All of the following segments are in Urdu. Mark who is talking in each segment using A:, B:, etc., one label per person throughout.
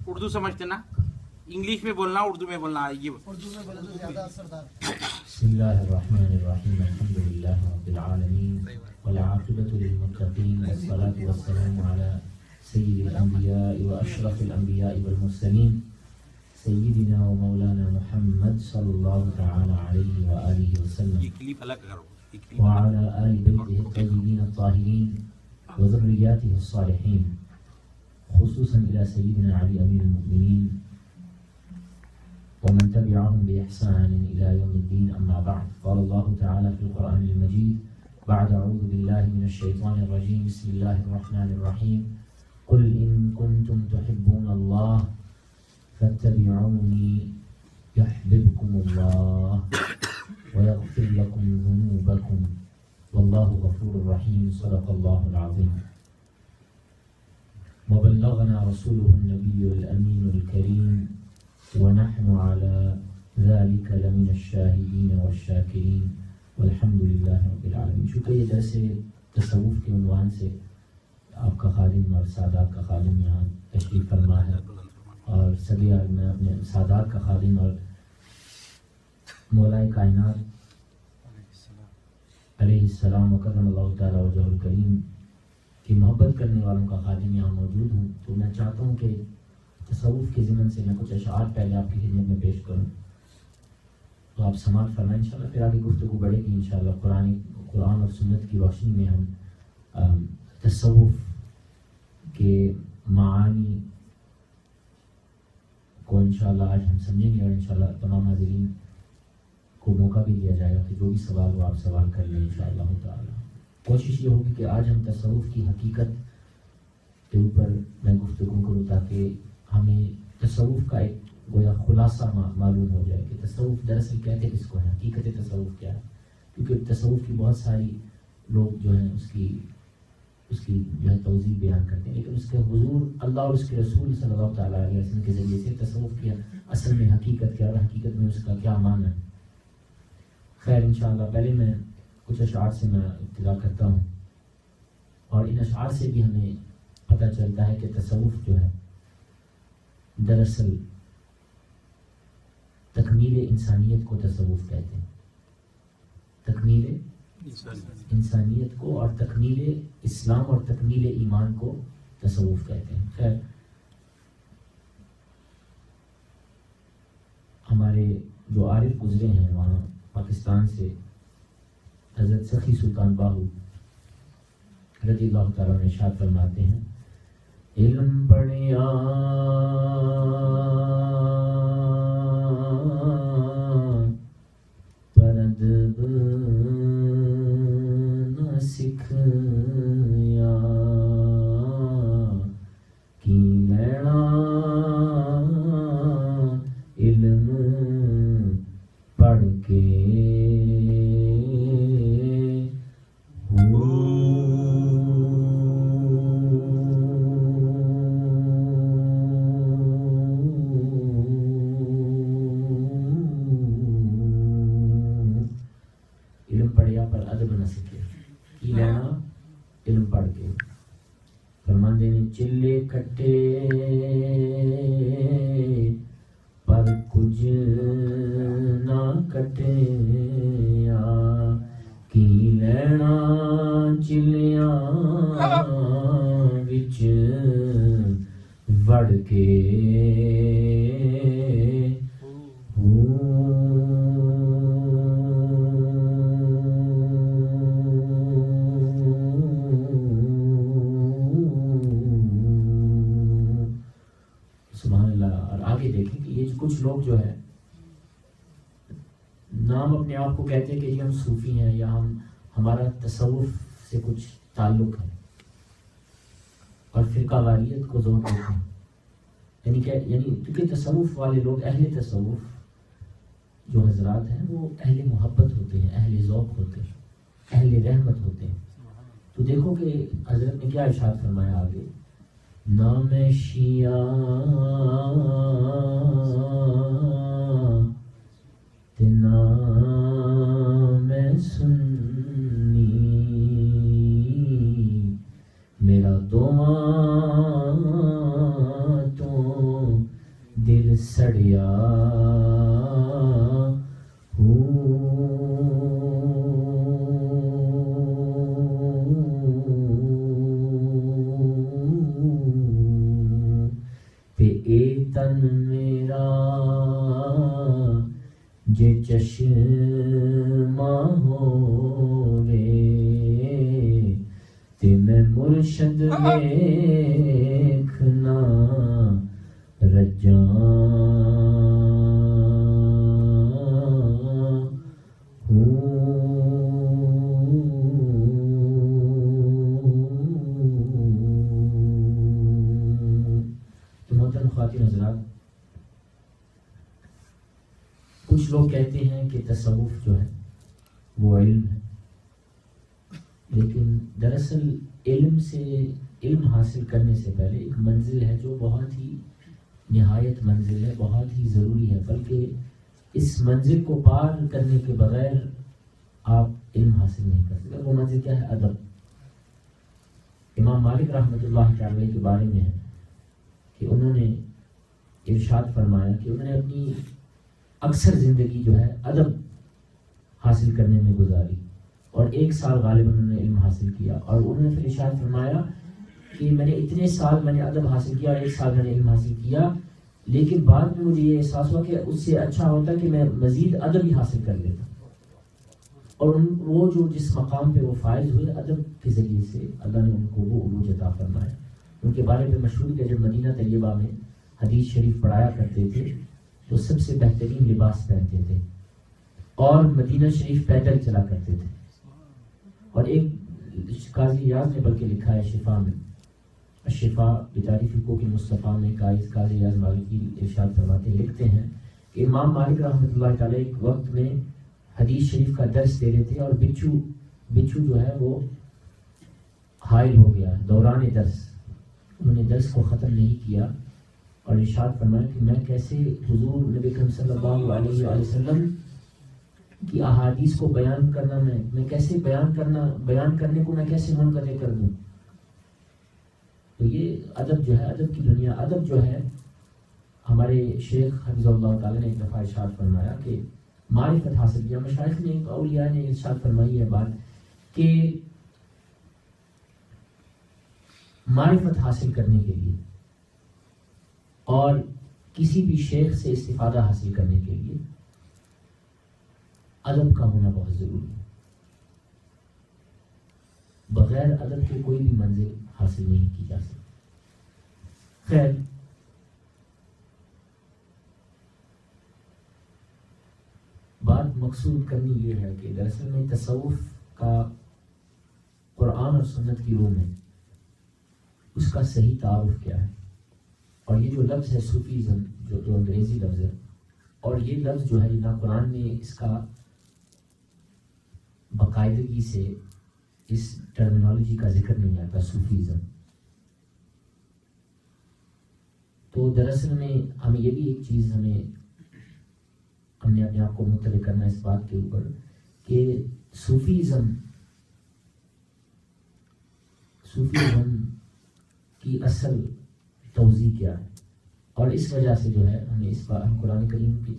A: اردو سمجھتے نا, انگلش میں بولنا اردو میں بولنا, یہ
B: اردو میں بولے تو زیادہ اثردار.
C: بسم اللہ الرحمن الرحیم الحمد للہ رب العالمین والعاقبۃ للمتقین والصلاة والسلام علی سید الانبیاء واشرف الانبیاء والمرسلین سیدنا و مولانا محمد صلی اللہ تعالی علیہ وآلہ وسلم
A: یہ کلپ الگ کرو, یہ کلپ
C: وعلى آل بیتہ الطیبین الطاہرین وذریاتہ الصالحین خصوصا الى سیدنا علی امیر المؤمنین ومن تبعهم بإحسان إلى يوم الدين. أما بعد, قال الله تعالى في القرآن المجيد بعد أعوذ بالله من الشيطان الرجيم بسم الله الرحمن الرحيم قل إن كنتم تحبون الله فاتبعوني يحببكم الله ويغفر لكم ذنوبكم والله غفور رحيم. صدق الله العظيم. وبلغنا رسوله النبي الأمين الكريم ونحن على ذلك لمن الشاهدين والشاكرين والحمد لله رب العالمين. چونکہ یہ درس تصوف کے عنوان سے آپ کا خادم اور سادات کا خادم یہاں تشریف فرما ہے, اور سبھی میں اپنے سادات کا خادم اور مولائے کائنات علیہ السلام وکرم اللہ تعالی وجہہ الکریم کی محبت کرنے والوں کا خادم یہاں موجود ہوں. تو میں چاہتا ہوں کہ تصوف کے ضمن سے میں کچھ اشعار پہلے آپ کی خدمت میں پیش کروں, تو آپ سماعت فرمائیں انشاءاللہ. پھر آگے گفتگو بڑھے گی انشاءاللہ. قرآن اور سنت کی روشنی میں ہم تصوف کے معانی کو انشاءاللہ آج ہم سمجھیں گے, اور انشاءاللہ تمام حاضرین کو موقع بھی دیا جائے گا کہ جو بھی سوال ہو آپ سوال کر لیں انشاءاللہ تعالی. کوشش یہ ہوگی کہ آج ہم تصوف کی حقیقت کے اوپر میں گفتگو کروں تاکہ ہمیں تصوف کا ایک گویا خلاصہ معلوم ہو جائے کہ تصوف دراصل کہتے کس کو ہے, حقیقت تصوف کیا ہے. کیونکہ تصوف کی بہت ساری لوگ جو ہیں اس کی جو ہے توضیح بیان کرتے ہیں, لیکن اس کے حضور اللہ اور اس کے رسول صلی اللہ تعالیٰ علیہ وسلم کے ذریعے سے تصوف کی اصل میں حقیقت کیا اور حقیقت میں اس کا کیا معنی ہے. خیر انشاءاللہ پہلے میں کچھ اشعار سے میں ابتدا کرتا ہوں, اور ان اشعار سے بھی ہمیں پتہ چلتا ہے کہ تصوف جو ہے دراصل تکمیل انسانیت کو تصوف کہتے ہیں. تکمیل انسانیت کو اور تکمیل اسلام اور تکمیل ایمان کو تصوف کہتے ہیں. خیر ہمارے جو عارف گزرے ہیں وہاں پاکستان سے حضرت سخی سلطان باہو رضی اللہ تعالیٰ نے ارشاد فرماتے ہیں, علم پڑھیا پر ادب نہ سکھیا کی لینا علم پڑھ کے چلے کٹے پر کچھ نہ کٹے کی لینا چلیاں وچ وڑ کے کچھ لوگ جو ہے نام اپنے آپ کو کہتے ہیں کہ جی ہم صوفی ہیں یا ہمارا تصوف سے کچھ تعلق ہے, اور فرقہ واریت کو زور دیتے ہیں. یعنی کیونکہ تصوف والے لوگ اہل تصوف جو حضرات ہیں وہ اہل محبت ہوتے ہیں, اہل ذوق ہوتے ہیں, اہل رحمت ہوتے ہیں. تو دیکھو کہ حضرت نے کیا ارشاد فرمایا آگے, نام شیعہ نام سنی میرا دعا تو سڑیا تے اے تن میرا جے چشمہ ہووے تے میں مرشد ویکھنا رجاں خواتین حضرات، کچھ لوگ کہتے ہیں کہ تصوف جو ہے وہ علم ہے، لیکن دراصل علم حاصل کرنے سے پہلے ایک منزل ہے جو بہت ہی نہایت منزل ہے، بہت ہی ضروری ہے، بلکہ اس منزل کو پار کرنے کے بغیر آپ علم حاصل نہیں کر سکتے۔ وہ منزل کیا ہے؟ ادب۔ امام مالک رحمۃ اللہ تعالی کے بارے میں ہے کہ انہوں نے ارشاد فرمایا کہ انہوں نے اپنی اکثر زندگی جو ہے ادب حاصل کرنے میں گزاری، اور 1 سال غالباً انہوں نے علم حاصل کیا، اور انہوں نے پھر ارشاد فرمایا کہ میں نے اتنے سال میں نے ادب حاصل کیا اور 1 سال میں نے علم حاصل کیا، لیکن بعد میں مجھے یہ احساس ہوا کہ اس سے اچھا ہوتا کہ میں مزید ادب ہی حاصل کر لیتا، اور وہ جو جس مقام پہ وہ فائز ہوئے ادب کے ذریعے سے اللہ نے ان کو وہ عروج عطا فرمایا۔ ان کے بارے میں مشہور ہے جب مدینہ طیبہ میں حدیث شریف پڑھایا کرتے تھے تو سب سے بہترین لباس پہنتے تھے، اور مدینہ شریف پیدل چلا کرتے تھے، اور ایک قاضی ایاز نے بلکہ لکھا ہے شفا میں، الشفا بتعریف حقوق مصطفیٰ میں قاضی ایاز مالکی ارشاد فرماتے لکھتے ہیں کہ امام مالک رحمۃ اللہ تعالی ایک وقت میں حدیث شریف کا درس دے رہے تھے، اور بچھو جو ہے وہ حائل ہو گیا دوران درس، انہوں نے درس کو ختم نہیں کیا، اور ارشاد فرمایا کہ میں کیسے حضور نبی کریم صلی اللہ علیہ وآلہ وسلم کی احادیث کو بیان کرنا، میں کیسے بیان کرنے کو میں کیسے منقطع کر دوں۔ تو یہ ادب جو ہے، ادب کی دنیا، ادب جو ہے، ہمارے شیخ حفظہ اللہ تعالیٰ نے ایک دفعہ ارشاد فرمایا کہ معرفت حاصل کیا، مشائخ نے اولیاء نے ارشاد فرمائی ہے بات کہ معرفت حاصل کرنے کے لیے اور کسی بھی شیخ سے استفادہ حاصل کرنے کے لیے ادب کا ہونا بہت ضروری ہے۔ بغیر ادب کے کوئی بھی منزل حاصل نہیں کی جا سکتی۔ خیر، بات مقصود کرنی یہ ہے کہ دراصل میں تصوف کا قرآن اور سنت کی روح میں اس کا صحیح تعارف کیا ہے، اور یہ جو لفظ ہے صوفیزم، جو انگریزی لفظ ہے، اور یہ لفظ جو ہے نہ قرآن میں اس کا باقاعدگی سے اس ٹرمینالوجی کا ذکر نہیں آتا، صوفیزم۔ تو دراصل میں ہمیں یہ بھی ایک چیز ہم نے اپنے آپ کو مطلع کرنا اس بات کے اوپر کہ صوفیزم کی اصل توضیح کیا ہے، اور اس وجہ سے جو ہے ہمیں اس بات قرآن کریم کی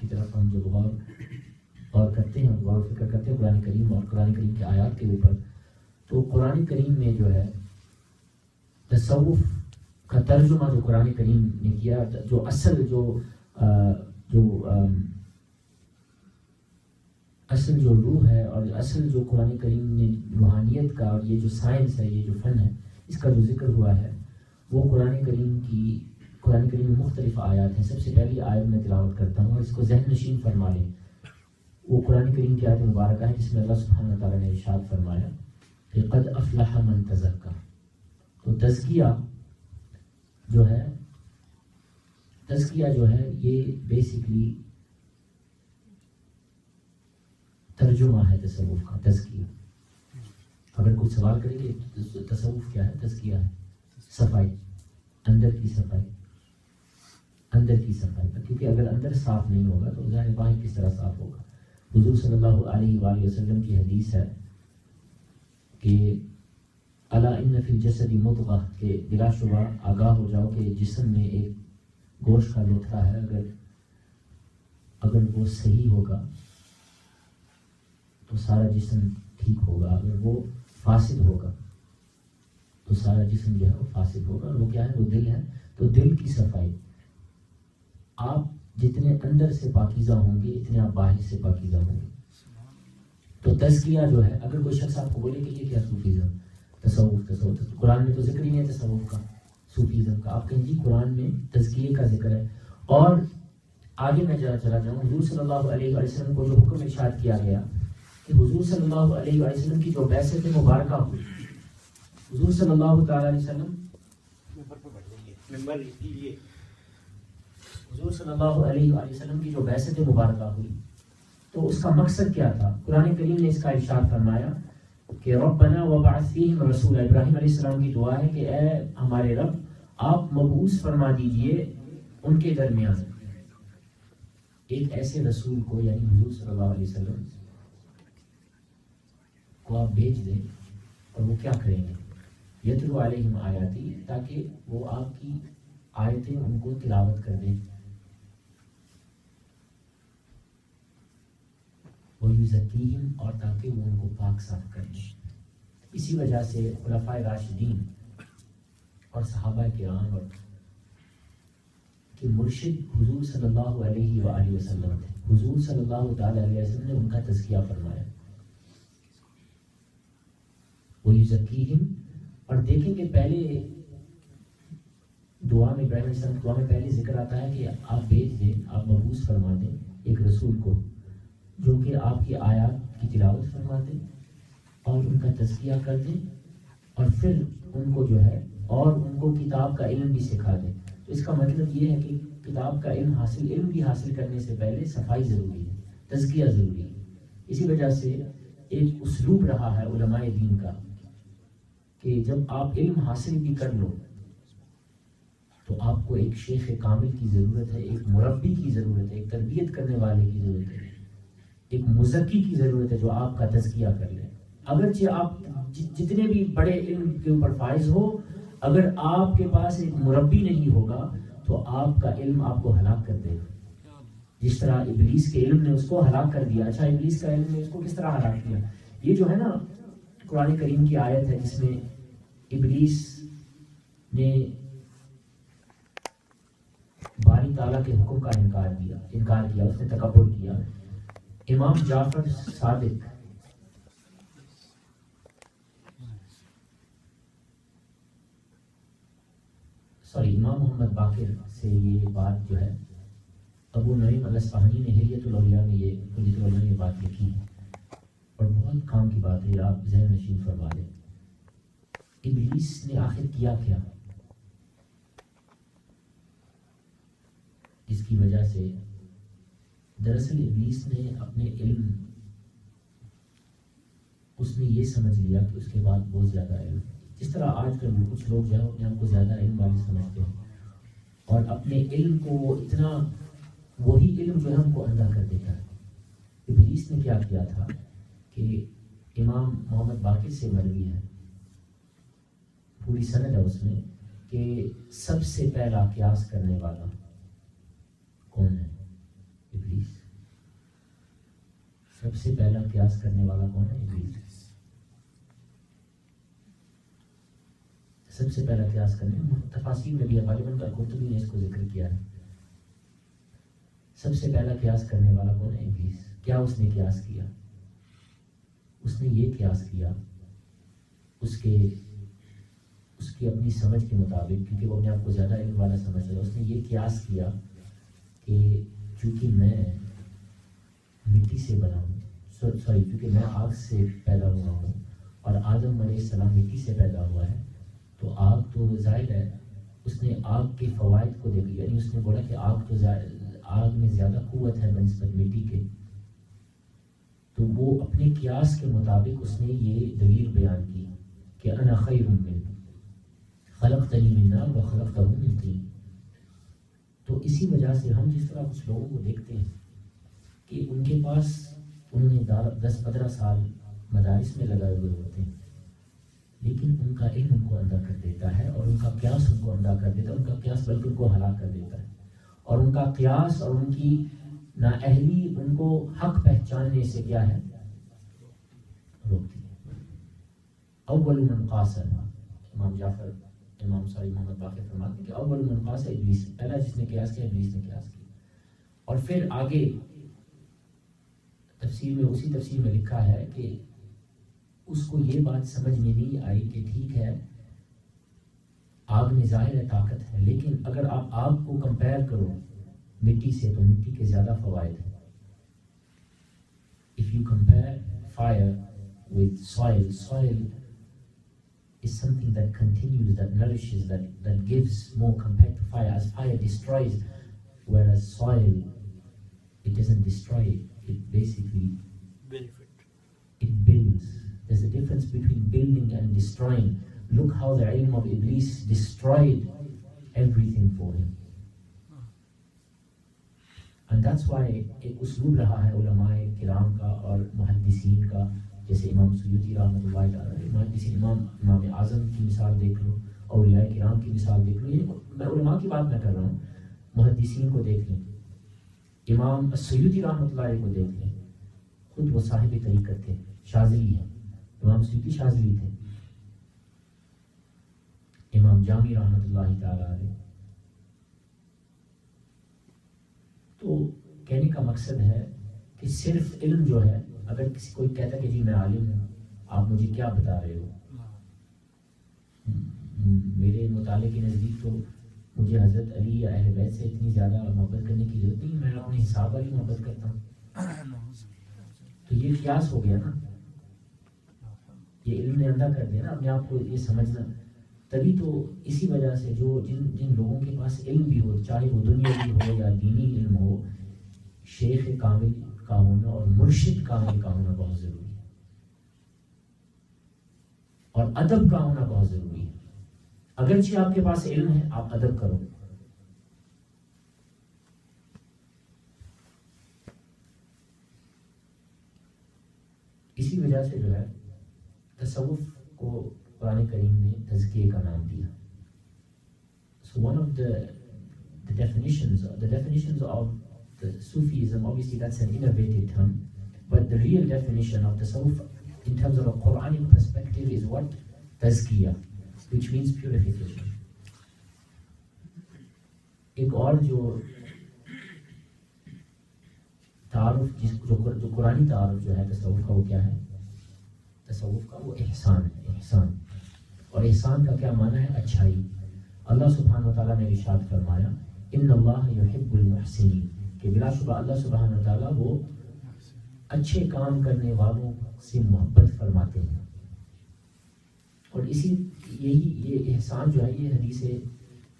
C: طرف ہم جو غور کرتے ہیں، غور و فکر کرتے ہیں قرآن کریم اور قرآن کریم کی آیات کے اوپر، تو قرآن کریم میں جو ہے تصوف کا ترجمہ جو قرآن کریم نے کیا، جو اصل جو روح ہے اور اصل جو قرآن کریم نے روحانیت کا، اور یہ جو سائنس ہے، یہ جو فن ہے، اس کا جو ذکر ہوا ہے، وہ قرآن کریم میں مختلف آیات ہیں۔ سب سے پہلی آیت میں تلاوت کرتا ہوں اور اس کو ذہن نشین فرما لیں۔ وہ قرآن کریم کی آیت مبارکہ ہے جس میں اللہ سبحانہ وتعالیٰ نے ارشاد فرمایا کہ قد افلح من تزکا۔ تو تزکیہ جو ہے یہ بیسیکلی ترجمہ ہے تصوف کا، تزکیہ۔ اگر کوئی سوال کرے کہ تصوف کیا ہے، تزکیہ ہے صفائی، اندر کی صفائی، کیونکہ اگر اندر صاف نہیں ہوگا تو ظاہر باہر کس طرح صاف ہوگا۔ حضور صلی اللہ علیہ وآلہ وسلم کی حدیث ہے کہ الا ان فی الجسد مضغہ، کہ بلا شبہ آگاہ ہو جاؤ کہ جسم میں ایک گوشت کا لوتھڑا ہے، اگر وہ صحیح ہوگا تو سارا جسم ٹھیک ہوگا، اگر وہ فاسد ہوگا تو سارا جسم جو ہے وہ فاسد ہوگا. اور وہ کیا ہے؟ وہ دل ہے. تو دل کی صفائی، آپ جتنے اندر سے پاکیزہ ہوں گے اتنے آپ باہر سے پاکیزہ ہوں گے. تو تزکیہ جو ہے، اگر کوئی شخص آپ کو بولے کہ یہ کیا صوفیزم، تصوف قرآن میں تو ذکر ہی نہیں ہے تصوف کا، صوفیزم کا، آپ کہیں جی قرآن میں تزکیے کا ذکر ہے. اور آگے میں چلا جاؤں، حضور صلی اللہ علیہ وسلم کو جو حکم ارشاد کیا گیا کہ حضور صلی اللہ علیہ وسلم کی جو بعثت مبارکہ ہوئی، حضور صلی اللہ تعالیٰ علیہ وسلم حضور صلی اللہ علیہ وسلم کی جو بعثت مبارکہ ہوئی تو اس کا مقصد کیا تھا؟ قرآن کریم نے اس کا ارشاد فرمایا کہ ربنا وبعث فیہم رسولا. ابراہیم علیہ السلام کی دعا ہے کہ اے ہمارے رب آپ مبعوث فرما دیجئے ان کے درمیان ایک ایسے رسول کو، یعنی حضور صلی اللہ علیہ وسلم کو آپ بھیج دیں. اور وہ کیا کریں گے؟ یتلو علیہم آیاتی، تاکہ وہ آپ کی آیتیں ان کو تلاوت کر دیں. وَيُزَكِّيهِمْ، اور تاکہ وہ ان کو پاک صاف کر دیں. اسی وجہ سے خلفائے راشدین اور صحابہ کرام اور کہ مرشد حضور صلی اللہ علیہ وآلہ وسلم تھے. حضور صلی اللہ تعالیٰ علیہ وسلم نے ان کا تزکیہ فرمایا. وَيُزَكِّيهِمْ، اور دیکھیں کہ پہلے دعا میں، ابراہیم علیہ السلام دعا میں پہلے ذکر آتا ہے کہ آپ بھیج دیں، آپ مبعوث فرما دیں ایک رسول کو جو کہ آپ کی آیات کی تلاوت فرما دیں اور ان کا تزکیہ کر دیں، اور پھر ان کو جو ہے اور ان کو کتاب کا علم بھی سکھا دیں. تو اس کا مطلب یہ ہے کہ کتاب کا علم بھی حاصل کرنے سے پہلے صفائی ضروری ہے، تزکیہ ضروری ہے. اسی وجہ سے ایک اسلوب رہا ہے علماء دین کا کہ جب آپ علم حاصل بھی کر لو تو آپ کو ایک شیخ کامل کی ضرورت ہے، ایک مربی کی ضرورت ہے، ایک تربیت کرنے والے کی ضرورت ہے، ایک مزکی کی ضرورت ہے جو آپ کا تزکیہ کر لے. اگرچہ آپ جتنے بھی بڑے علم کے اوپر فائز ہو، اگر آپ کے پاس ایک مربی نہیں ہوگا تو آپ کا علم آپ کو ہلاک کر دے گا. جس طرح ابلیس کے علم نے اس کو ہلاک کر دیا. اچھا، ابلیس کا علم نے اس کو کس طرح ہلاک کیا؟ یہ جو ہے نا قرآن کریم کی آیت ہے جس میں ابلیس نے باری تعالیٰ کے حکم کا انکار کیا، اس نے تکبر کیا. امام جعفر صادق امام محمد باقر سے یہ بات جو ہے ابو نعیم الاصفہانی نے حلیۃ الاولیاء میں یہ بات لکھی ہے اور بہت کام کی بات ہے، آپ ذہن نشین فرما لیں. ابلیس نے آخر کیا جس کی وجہ سے دراصل ابلیس نے اپنے علم، اس نے یہ سمجھ لیا کہ اس کے بعد بہت زیادہ علم، جس طرح آج کل کچھ لوگ جو ہے اپنے آپ کو زیادہ علم والے سمجھتے ہیں اور اپنے علم کو اتنا، وہی علم جو ہے ہم کو اندھا کر دیتا ہے. ابلیس نے کیا کیا تھا کہ امام محمد باقر سے مروی ہے، پوری سند ہے اس میں، کہ سب سے پہلا قیاس کرنے والا کون ہے؟ ابلیس. سب سے پہلا قیاس کرنے والا کون ہے؟ ابلیس. سب سے پہلا قیاس کرنے، تفاسیر میں بھی غالباً قرطبی نے اس کو ذکر کیا ہے. سب سے پہلا قیاس کرنے والا کون ہے؟ ابلیس. کیا اس نے قیاس کیا؟ اس نے یہ قیاس کیا اس کی اپنی سمجھ کے مطابق، کیونکہ وہ اپنے آپ کو زیادہ علم والا سمجھتا ہے. اس نے یہ قیاس کیا کہ چونکہ میں مٹی سے بنا ہوں، چونکہ میں آگ سے پیدا ہوا ہوں اور آدم علیہ السلام مٹی سے پیدا ہوا ہے، تو آگ تو ظاہر ہے. اس نے آگ کے فوائد کو دیکھ لیا، یعنی اس نے بولا کہ آگ میں زیادہ قوت ہے بنسبت مٹی کے. تو وہ اپنے قیاس کے مطابق اس نے یہ دلیل بیان کی کہ انا خیر منہ خلقتنی من نار وخلقتہ من طین. تو اسی وجہ سے ہم جس طرح کچھ لوگوں کو دیکھتے ہیں کہ ان کے پاس، انہوں نے 10-15 سال مدارس میں لگائے ہوئے ہوتے ہیں، لیکن ان کا علم ان کو اندھا کر دیتا ہے اور ان کا قیاس ان کو اندھا کر دیتا ہے، ان کا قیاس بلکہ ان کو ہلاک کر دیتا ہے. اور ان کا قیاس اور ان کی نااہلی ان کو حق پہچاننے سے کیا ہے؟ روکتی ہے. اول من قاس، امام محمد باقر فرماتے ہیں کہ اول من قاس ابلیس، پہلا جس نے قیاس کیا ابلیس نے قیاس کیا. اور پھر آگے تفسیر میں، اسی تفسیر میں لکھا ہے کہ اس کو یہ بات سمجھ میں نہیں آئی کہ ٹھیک ہے آگ میں ظاہر ہے طاقت ہے، لیکن اگر آپ آگ کو کمپیئر کرو مٹی سے تو مٹی کے زیادہ فوائد ہیں. If you compare fire with soil, soil is something that continues, that nourishes, that gives more compared to fire. As fire destroys, whereas soil, it doesn't destroy, it basically it builds. There's a difference between building and destroying. Look how the ilm of Iblis destroyed everything for him. And that's why ایک اسلوب رہا ہے علماء کرام کا اور محدثین کا، جیسے امام سیوطی رحمۃ اللہ تعالی، محدثین امام اعظم کی مثال دیکھ لو، اولیاء کرام کی مثال دیکھ لو. یہ میں علماء کی بات میں کر رہا ہوں، محدثین کو دیکھ لیں، امام سیوطی رحمۃ اللہ کو دیکھ لیں، خود وہ صاحب طریقت تھے، شاذلی ہیں. امام سیوطی شاذلی تھے. امام جامی رحمۃ اللہ تعالی علیہ. تو کہنے کا مقصد ہے کہ صرف علم جو ہے، اگر کسی کوئی کہتا ہے کہ جی میں عالم ہوں، آپ مجھے کیا بتا رہے ہو، میرے مطالعے کے نزدیک تو مجھے حضرت علی یا اہل بیت سے اتنی زیادہ محبت کرنے کی ضرورت نہیں، میں اپنے حساب والی محبت کرتا ہوں. تو یہ قیاس ہو گیا نا، یہ علم نے اندھا کر دیا نا اپنے آپ کو یہ سمجھنا. تبھی تو اسی وجہ سے جو جن لوگوں کے پاس علم بھی ہو، چاہے وہ دنیاوی ہو یا دینی علم ہو، شیخ کامل کا ہونا اور مرشد کامل کا ہونا بہت ضروری ہے، اور ادب کا ہونا بہت ضروری ہے. اگرچہ آپ کے پاس علم ہے، آپ ادب کرو. اسی وجہ سے جو ہے تصوف کو قرآن کریم نے تزکیے کا نام دیا. So one of the definitions of the Sufism, obviously that's an innovative term, but the real definition of tasawwuf in terms of a Quranic perspective is what? Tazkiyah, which means purification. ایک اور جو تعارف جو قرآنی تعارف جو ہے تصوف کا، وہ کیا ہے؟ تصوف کا وہ احسان ہے. احسان، اور احسان کا کیا معنی ہے؟ اچھائی. اللہ سبحانہ و تعالیٰ نے ارشاد فرمایا ان اللہ یحب المحسنین، کہ بلا شبہ اللہ سبحانہ و تعالیٰ وہ اچھے کام کرنے والوں سے محبت فرماتے ہیں. اور یہ احسان جو ہے یہ حدیث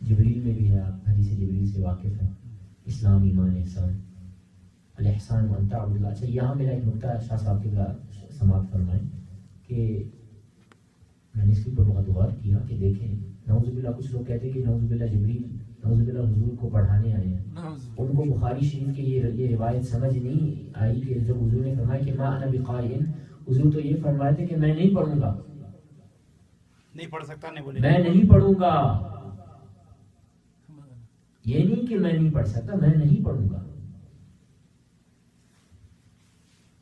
C: جبریل میں بھی ہے. آپ حدیث جبریل سے واقف ہیں، اسلام ایمان احسان. الاحسان ان تعبد اللہ. اچھا یہاں میرا ایک نقطہ شاہ صاحب کی سماعت فرمائیں کہ میں نے اس کے اوپر بہت غور کیا کہ دیکھیں نعوذ باللہ کچھ لوگ کہتے ہیں کہ نعوذ باللہ جبریل نعوذ باللہ حضور کو پڑھانے آئے ہیں. ان کو بخاری شریف کی یہ روایت سمجھ نہیں آئی کہ جب حضور نے فرمایا کہ ما انا بقارئ، حضور تو یہ فرمائے تھے کہ میں نہیں پڑھوں گا،
A: نہیں پڑھ سکتا، نہیں بولے
C: میں نہیں پڑھوں گا. یہ نہیں کہ میں نہیں پڑھ سکتا، میں نہیں پڑھوں گا.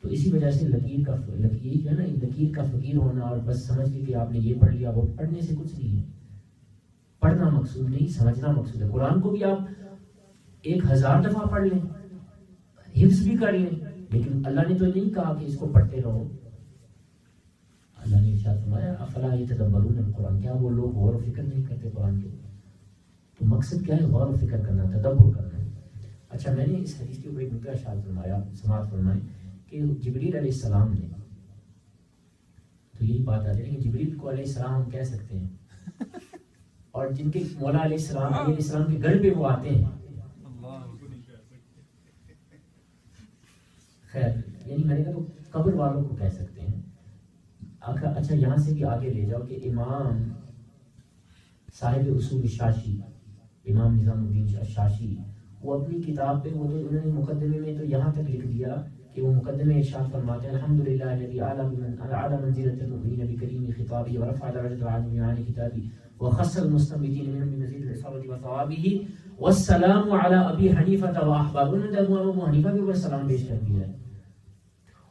C: تو اسی وجہ سے لکیر جو ہے نا، لکیر کا فقیر ہونا اور بس سمجھ کے کہ آپ نے یہ پڑھ لیا، وہ پڑھنے سے کچھ نہیں ہے. پڑھنا مقصود نہیں، سمجھنا مقصود ہے. قرآن کو بھی آپ 1000 دفعہ پڑھ لیں، حفظ بھی کر لیں، لیکن اللہ نے تو نہیں کہا کہ اس کو پڑھتے رہو. اللہ نے ارشاد فرمایا افلا یتدبرون القرآن، کیا وہ لوگ غور و فکر نہیں کرتے قرآن کے؟ تو مقصد کیا ہے؟ غور و فکر کرنا، تدبر کرنا. اچھا میں نے اس حدیث کے اوپر ایک نقطہ ارشاد فرمایا، سماعت فرمائیں کہ جبریل علیہ السلام نے، تو یہی بات آ رہی ہے کہ جبریل کو علیہ السلام ہم کہہ سکتے ہیں، اور جن کے مولا علیہ السلام کے گھر پہ وہ آتے ہیں. خیر یعنی میں نے کہا تو قبر والوں کو کہہ سکتے ہیں. اچھا یہاں سے بھی آگے لے جاؤ کہ امام صاحب اصول شاشی، امام نظام الدین شاشی، وہ اپنی کتاب پہ وہ تو انہوں نے مقدمے میں تو یہاں تک لکھ دیا کہ وہ مقدمے ارشاد فرماتے ہیں الحمدللہ الذی اعلی منزلۃ المؤمنین بکریم خطابہ ورفع درجۃ العالم بعین کتابہ وخص المستنبطین منهم بمزید العصابۃ وثوابہ والسلام علی ابی حنیفہ واحباب. انہوں نے ابو حنیفہ کے اوپر سلام پیش کر دیا ہے.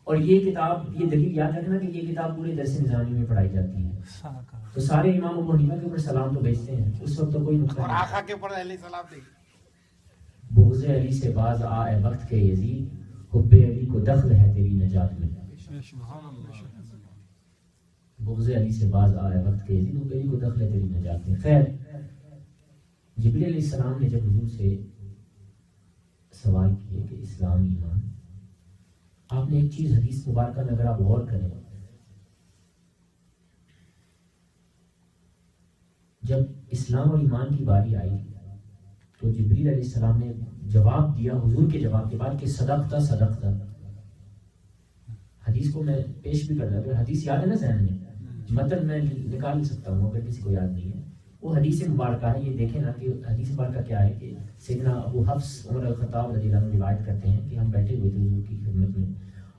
C: اور یہ کتاب، یہ دلیل یاد رکھنا کہ یہ کتاب پورے درس نظامی میں پڑھائی جاتی ہے. تو سارے امام ابو حنیفہ کے اوپر سلام تو بھیجتے ہیں، اس وقت تو کوئی نقطہ
A: اور
C: نہیں.
A: آقا کے اوپر علیہ السلام دے
C: بغض علی سے باز آئے وقت کے یزید، حب علی کو دخل ہے تیری نجات میں. بغض علی سے باز آئے وقت کے یزید، حب علی کو دخل ہے تیری نجات میں. خیر، جبریل علیہ السلام نے جب حضور سے سوال کیے کہ اسلام ایمان، آپ نے ایک چیز حدیث مبارکہ میں اگر آپ غور کریں، جب اسلام اور ایمان کی باری آئی تو جبریل علیہ السلام نے جواب دیا حضور کے جواب کے بعد کہ صدقتا صدقتا. حدیث کو میں پیش بھی کر رہا ہوں، حدیث یاد ہے نا ذہن میں، متن میں نکال سکتا ہوں اگر کسی کو یاد نہیں ہے. وہ حدیث مبارکہ ہے، یہ دیکھیں نا کہ حدیث مبارکہ کیا ہے کہ سیدنا ابو حفص عمر الخطاب رضی اللہ عنہ روایت کرتے ہیں کہ ہم بیٹھے ہوئے تھے حضور کی خدمت میں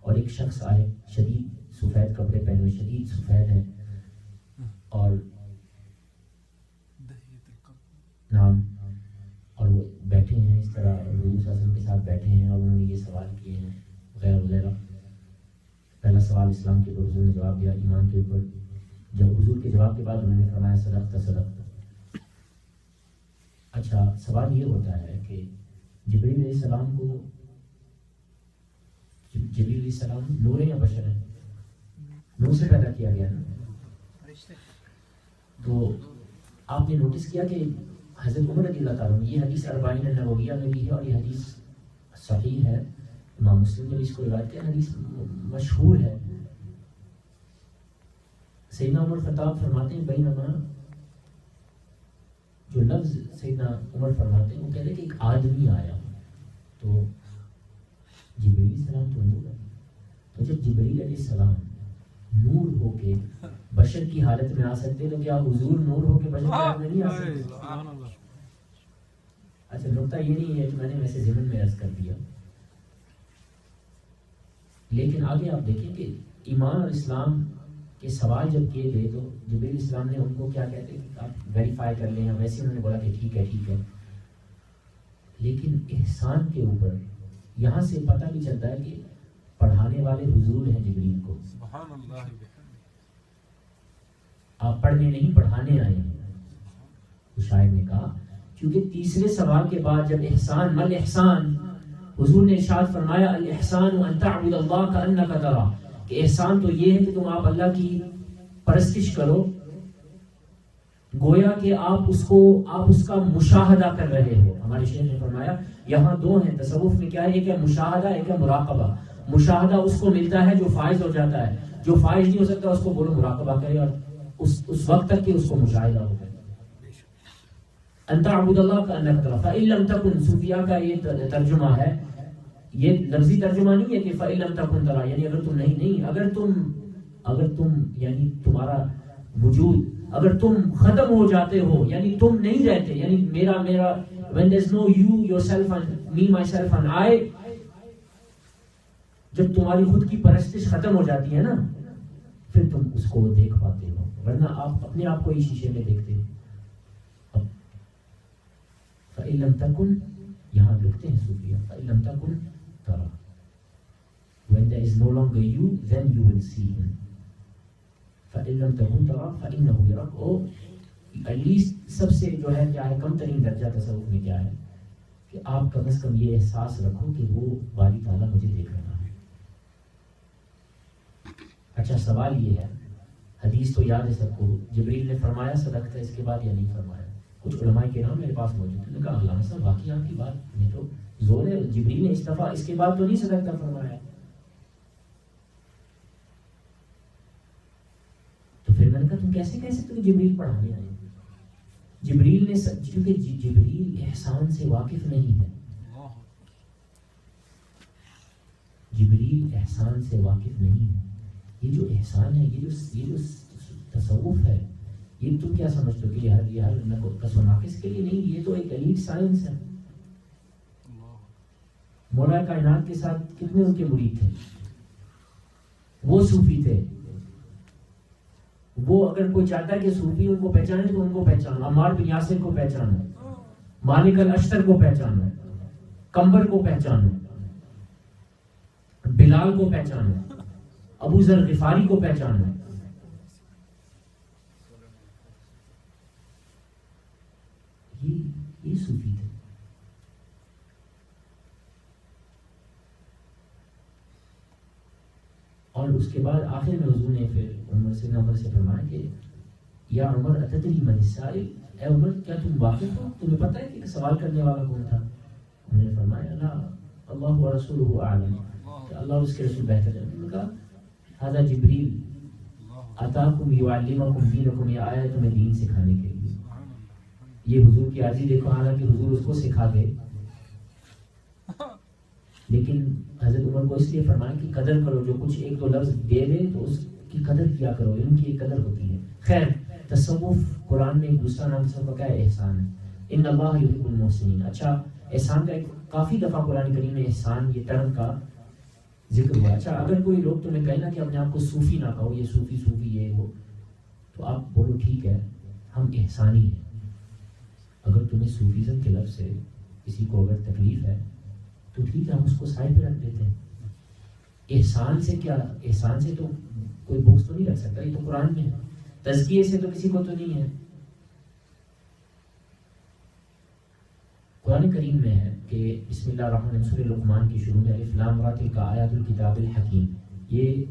C: اور ایک شخص آئے، شدید سفید کپڑے پہنے ہوئے، شدید سفید ہیں، اور نام اور وہ بیٹھے ہیں اس طرح حضور صلی اللہ علیہ وسلم کے ساتھ بیٹھے ہیں اور انہوں نے یہ سوال کیے ہیں وغیرہ وغیرہ. پہلا سوال اسلام کے اوپر حضور نے جواب دیا، ایمان کے اوپر. جب حضور کے جواب کے بعد انہوں نے فرمایا صدقتا صدقتا. اچھا، سوال یہ ہوتا ہے کہ جبریل علیہ السلام کو، جبریل علیہ السلام نور ہے یا بشر ہے؟ نور سے پیدا کیا گیا نا. تو آپ نے نوٹس کیا کہ حضرت عمر رضی اللہ تعالیٰ یہ حدیث اربعین نوویہ میں بھی ہے اور یہ حدیث صحیح ہے، امام مسلم نے اس کو روایت کیا، حدیث مشہور ہے. سیدنا عمر خطاب فرماتے ہیں بینما، جو لفظ سیدنا عمر فرماتے ہیں وہ کہتے ہیں کہ ایک آدمی آیا تو جبریل علیہ السلام تو نور ہے. تو جب جبریل علیہ السلام نور ہو کے بشر کی حالت میں آ سکتے تو کیا حضور نور ہو کے بشر کی حالت میں نہیں آ سکتے؟ اچھا، نقطہ یہ نہیں ہے کہ میں نے ویسے ضمن میں عرض کر دیا، لیکن آگے آپ دیکھیں کہ ایمان اور اسلام کے سوال جب کیے گئے تو جبریل علیہ السلام نے ان کو کیا کہتے ہیں کہ آپ ویریفائی کر لیں، ویسے انہوں نے بولا کہ ٹھیک ہے ٹھیک ہے. لیکن احسان کے اوپر یہاں سے پتہ بھی چلتا ہے کہ پڑھانے والے حضور ہیں جبریل کو.
A: سبحان اللہ.
C: آپ پڑھنے نہیں پڑھانے آئے ہیں. تو شاعر نے کہا کیونکہ تیسرے سوال کے بعد جب احسان مل احسان، حضور نے ارشاد فرمایا الاحسان ان تعبد اللہ کانک تراہ، کہ احسان تو یہ ہے کہ تم آپ اللہ کی پرستش کرو گویا کہ آپ اس کا مشاہدہ کر رہے ہو. ہمارے شیخ نے فرمایا یہاں دو ہیں تصوف میں، کیا ہے؟ ایک ہے مشاہدہ، ایک ہے مراقبہ. مشاہدہ اس کو ملتا ہے جو فائز ہو جاتا ہے، جو فائز نہیں ہو سکتا اس کو بولو مراقبہ کرے اور اس وقت تک کہ اس کو مشاہدہ ہو جائے. ان تعبد اللہ کانک تراہ فإن لم تکن، صوفیہ کا یہ ترجمہ ہے، یہ لفظی ترجمہ نہیں ہے کہ فإن لم تکن تراہ یعنی اگر تم نہیں، اگر تم یعنی تمہارا وجود، اگر تم ختم ہو جاتے ہو یعنی تم نہیں رہتے، یعنی میرا when there is no you yourself and me myself and I، جب تمہاری خود کی پرستش ختم ہو جاتی ہے نا پھر تم اس کو دیکھ پاتے ہو، ورنہ آپ اپنے آپ کو ہی شیشے میں دیکھتے ہیں. فإن لم تکن، یہاں لکھتے ہیں صوفیہ فإن لم تکن ترى، when there is no longer you then you will see him. فإن لم تکن ترى فإنه يراك. او at least سب سے جو ہے کیا ہے کم ترین درجہ تصوف میں کیا ہے کہ آپ کم از کم یہ احساس رکھو کہ وہ باری تعالیٰ مجھے دیکھ رہا ہے. اچھا، سوال یہ ہے، حدیث تو یاد ہے سب کو، جبریل نے فرمایا صدقتا، اس کے بعد یا نہیں فرمایا؟ کچھ علماء کے نام میرے پاس موجود تھے، نے کہا علامہ صاحب واقعی آپ کی بات میں تو زور ہے، جبریل نے اس دفعہ اس کے بعد تو نہیں صدقتا فرمایا. تو پھر میں نے کہا تم کیسے کہہ سکتے ہو جبریل پڑھانے آئے؟ جبریل نے کیونکہ جبریل احسان سے واقف نہیں ہے، جبریل احسان سے واقف نہیں ہے. یہ جو احسان ہے، یہ جو تصوف ہے، یہ تم کیا سمجھتے ہو کہ یہ ہر کس و ناقص کے لیے نہیں، یہ تو ایک ایلیٹ سائنس ہے. مولا کائنات کے ساتھ کتنے ان کے مرید تھے، وہ صوفی تھے. وہ اگر کوئی چاہتا ہے کہ صوفی ان کو پہچانے تو ان کو پہچانو. عمار بن یاسر کو پہچانو، مالک الاشتر کو پہچانو، کمبر کو پہچانو، بلال کو پہچانو، ابو ذر غفاری کو پہچانو. یہ صوفی تھے. اور اس کے بعد آخر میں حضور نے پھر عمر سے فرمایا کہ یا عمر اتدری من السائل، اے عمر کیا تم واقف ہو، تمہیں پتہ ہے کہ سوال کرنے والا کون تھا؟ انہوں نے فرمایا اللہ ورسولہ اعلم، کہ اللہ اور اس کے رسول بہتر ہے. انہوں نے کہا ھذا جبریل اتاکم یعلمکم دینکم، یہ آیا ہے تمہیں دین سکھانے کے لیے. یہ حضور کی عاجزی دیکھو، حالانکہ حضور اس کو سکھا دے، لیکن حضرت عمر کو اس لیے فرمایا کہ قدر کرو، جو کچھ ایک دو لفظ دے دے تو اس کی قدر کیا کرو، علم کی ایک قدر ہوتی ہے. خیر، تصوف قرآن میں ایک دوسرا نام سب کا کیا ہے؟ احسان ہے. ان اللہ یحب المحسنین. اچھا، احسان کا ایک کافی دفعہ قرآن کریم میں احسان یہ ٹرم کا ذکر ہوا. اچھا، اگر کوئی لوگ تمہیں کہے نا کہ اپنے آپ کو صوفی نہ کہو، یہ صوفی یہ وہ، تو آپ بولو ٹھیک ہے ہم احسانی ہیں. اگر تمہیں صوفیزم کے لفظ سے کسی کو اگر تکلیف ہے تو ٹھیک ہے، ہم اس کو سائڈ پہ رکھ دیتے ہیں. احسان سے کیا؟ احسان سے تو کوئی بغض تو نہیں رکھ سکتا، یہ تو قرآن میں ہے. تزکیے سے تو کسی کو تو نہیں ہے. قرآن کریم میں ہے کہ بسم اللہ الرحمن الرحیم، سورہ لقمان کی شروع میں الف لام را تلک آیات الکتاب الحکیم، یہ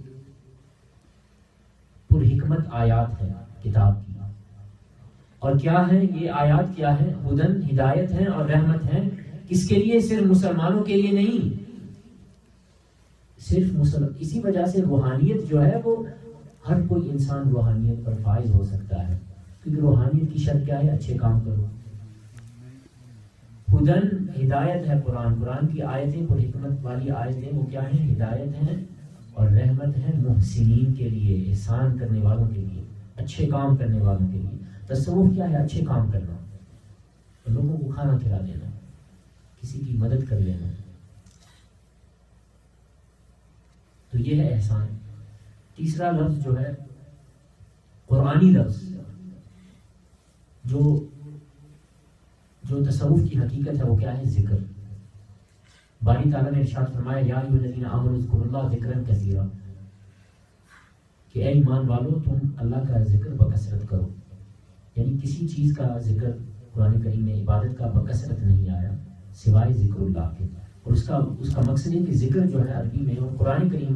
C: پر حکمت آیات ہے کتاب کی. اور کیا ہے یہ آیات؟ کیا ہے؟ ہدن، ہدایت ہیں اور رحمت ہیں. کس کے لیے؟ صرف مسلمانوں کے لیے نہیں، صرف اسی وجہ سے روحانیت جو ہے وہ ہر کوئی انسان روحانیت پر فائز ہو سکتا ہے، کیونکہ روحانیت کی شرط کیا ہے؟ اچھے کام کرو. ہدن، ہدایت ہے قرآن کی آیتیں، پر حکمت والی آیتیں، وہ کیا ہیں؟ ہدایت ہیں اور رحمت ہیں محسنین کے لیے، احسان کرنے والوں کے لیے، اچھے کام کرنے والوں کے لیے. تصوف کیا ہے؟ اچھے کام کرنا، لوگوں کو کھانا کھلا دینا، کسی کی مدد کر لینا، تو یہ ہے احسان. تیسرا لفظ جو ہے قرآنی لفظ، جو تصوف کی حقیقت ہے وہ کیا ہے؟ ذکر. باری تعالیٰ نے ارشاد فرمایا یا ایھا الذین آمنوا اذکروا اللہ ذکرا کثیرا، کہ اے ایمان والو تم اللہ کا ذکر بکثرت کرو. یعنی کسی چیز کا ذکر قرآن کریم میں عبادت کا بکثرت نہیں آیا سوائے ذکر اللہ کے. اور اس کا مقصد ہے کہ ذکر جو ہے عربی میں، اور قرآن کریم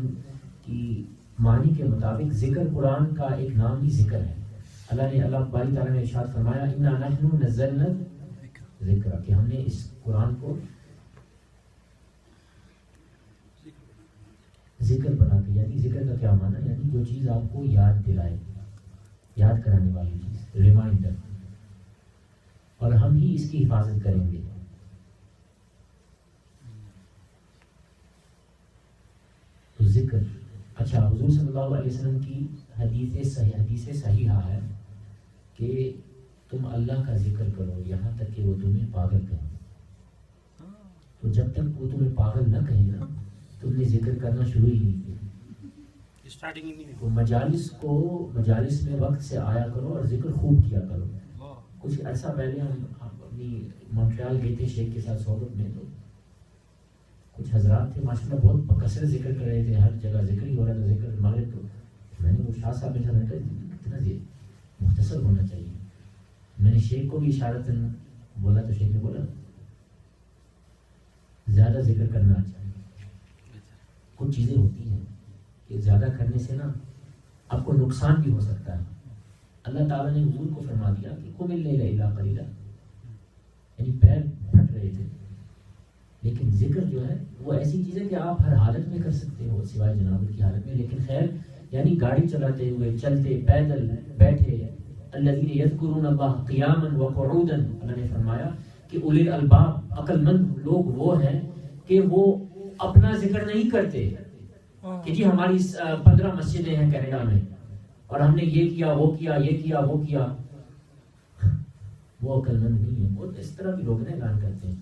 C: کی معنی کے مطابق ذکر قرآن کا ایک نام ہی ذکر ہے. اللہ باری تعالیٰ نے ارشاد فرمایا انا نحن نزلنا ذکر، کہ ہم نے اس قرآن کو ذکر بنا کے. یعنی ذکر کا کیا معنی؟ یعنی جو چیز آپ کو یاد دلائے، یاد کرانے والی چیز، ریمائنڈر. اور ہم ہی اس کی حفاظت کریں گے. تو ذکر. اچھا، حضور صلی اللہ علیہ وسلم کی حدیث صحیحہ ہے کہ تم اللہ کا ذکر کرو یہاں تک کہ وہ تمہیں پاگل کہیں. تو جب تک وہ تمہیں پاگل نہ کہیں نا، تم نے ذکر کرنا شروع ہی نہیں کیا. تو مجالس میں وقت سے آیا کرو اور ذکر خوب کیا کرو. کچھ عرصہ پہلے ہم اپنی مونٹریال گئے تھے شیخ کے ساتھ صحبت میں، تو کچھ حضرات تھے ماشاءاللہ بہت بکثرت ذکر کر رہے تھے، ہر جگہ ذکر ہی ہو رہا تھا، ذکر مغرب. تو میں نے وہ شاہ صاحب نے کہا اتنا مختصر ہونا چاہیے. میں نے شیخ کو بھی اشارتاً بولا تو شیخ نے بولا زیادہ ذکر کرنا اچھا ہے. کچھ چیزیں ہوتی ہیں کہ زیادہ کرنے سے نا آپ کو نقصان بھی ہو سکتا ہے. اللہ تعالیٰ نے حضور کو فرما دیا کہ قم اللیل الا قلیلا، یعنی پیر پھٹ رہے تھے. لیکن ذکر جو ہے وہ ایسی چیز ہے کہ آپ ہر حالت میں کر سکتے ہو سوائے جنابت کی حالت میں. لیکن خیر، یعنی گاڑی چلاتے ہوئے، چلتے، پیدل، بیٹھے، الذین یذکرون اللہ قیاما وقعودا، اللہ نے فرمایا کہ اولی الالباب، عقل مند لوگ وہ ہیں کہ وہ اپنا ذکر نہیں کرتے کہ جی ہماری 15 مسجدیں ہیں کینیڈا میں اور ہم نے یہ کیا وہ کیا یہ کیا وہ کیا. وہ عقل مند نہیں ہے. وہ اس طرح بھی لوگ اعلان کرتے ہیں.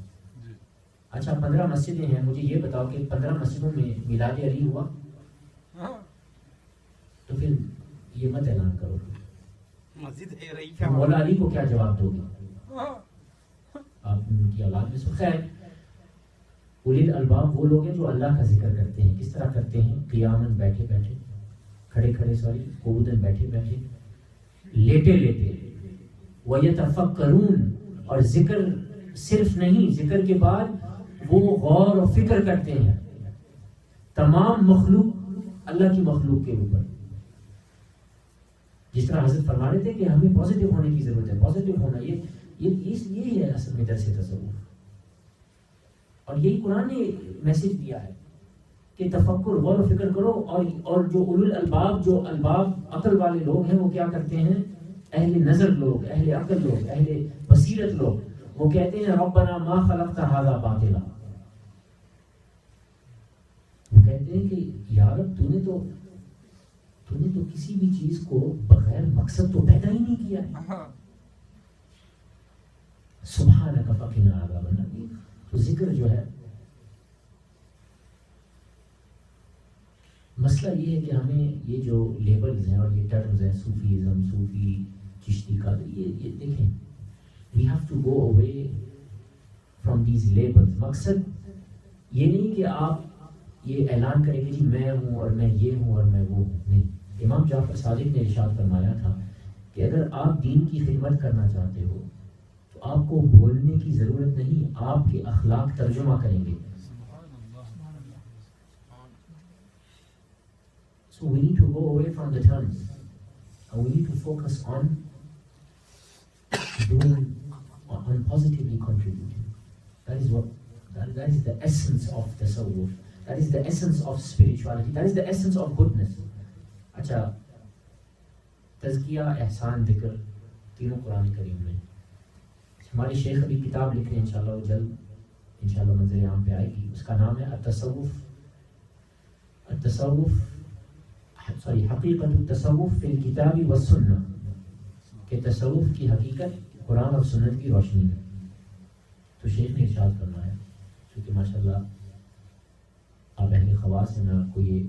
C: اچھا 15 مسجدیں ہیں، مجھے یہ بتاؤ کہ 15 مسجدوں میں میلاد علی ہوا؟ تو پھر یہ مت اعلان کرو،
A: مسجد ہے رہی
C: پھر مولا علی کو کیا جواب دو گے؟ آپ ان کی اولاد میں سے خیر اولی الالباب وہ لوگ ہیں جو اللہ کا ذکر کرتے ہیں. کس طرح کرتے ہیں؟ قیاماً بیٹھے بیٹھے، کھڑے کھڑے سوری، قعوداً بیٹھے بیٹھے، لیٹے لیٹے، وَيَتَفَكَّرُونَ، اور ذکر صرف نہیں، ذکر کے بعد وہ غور و فکر کرتے ہیں تمام مخلوق اللہ کی مخلوق کے اوپر. جس طرح حضرت فرما رہے تھے کہ ہمیں پازیٹیو ہونے کی ضرورت ہے، پازیٹیو ہونا یہی ہے اصل میں درس تصوف. اور یہی قرآن نے میسج دیا ہے کہ تفکر، غور و فکر کرو. اور جو اولو الالباب، جو الباب عقل والے لوگ ہیں، وہ کیا کرتے ہیں؟ اہل نظر لوگ، اہل عقل لوگ، اہل بصیرت لوگ، وہ کہتے ہیں ربنا ما خلقت ھذا باطلا. وہ کہتے ہیں کہ یا رب تو نے تو کسی بھی چیز کو بغیر مقصد تو پیدا ہی نہیں کیا ہے. سبحانک فقنا عذاب النار. تو ذکر جو ہے، مسئلہ یہ ہے کہ ہمیں یہ جو لیبلز ہیں اور یہ ٹرمز ہیں، صوفیزم، صوفی، چشتی قادر، یہ دیکھیں، we have to go away from these labels. مقصد یہ نہیں کہ آپ یہ اعلان کریں کہ جی میں ہوں اور میں یہ ہوں اور میں وہ ہوں. نہیں. امام جعفر صادق نے ارشاد فرمایا تھا کہ اگر آپ دین کی خدمت کرنا چاہتے ہو تو آپ کو بولنے کی ضرورت نہیں، آپ کے اخلاق ترجمہ کریں گے. So we need to go away from the terms and we need to focus on positively contributing. That is the essence of tasawwuf. That is the essence of spirituality. That is the essence of goodness. اچھا، تزکیہ، احسان، ذکر، تینوں قرآن کریم میں. ہمارے شیخ ابھی کتاب لکھ رہے ہیں، انشاءاللہ وہ جلد انشاءاللہ منظر عام پہ آئے گی. اس کا نام ہے حقیقت التصوف فی الکتاب والسنہ، کہ تصوف کی حقیقت قرآن اور سنت کی روشنی میں. تو شیخ نے ارشاد فرمایا، چونکہ ماشاءاللہ آپ اہل خواص ہیں، میں آپ کو یہ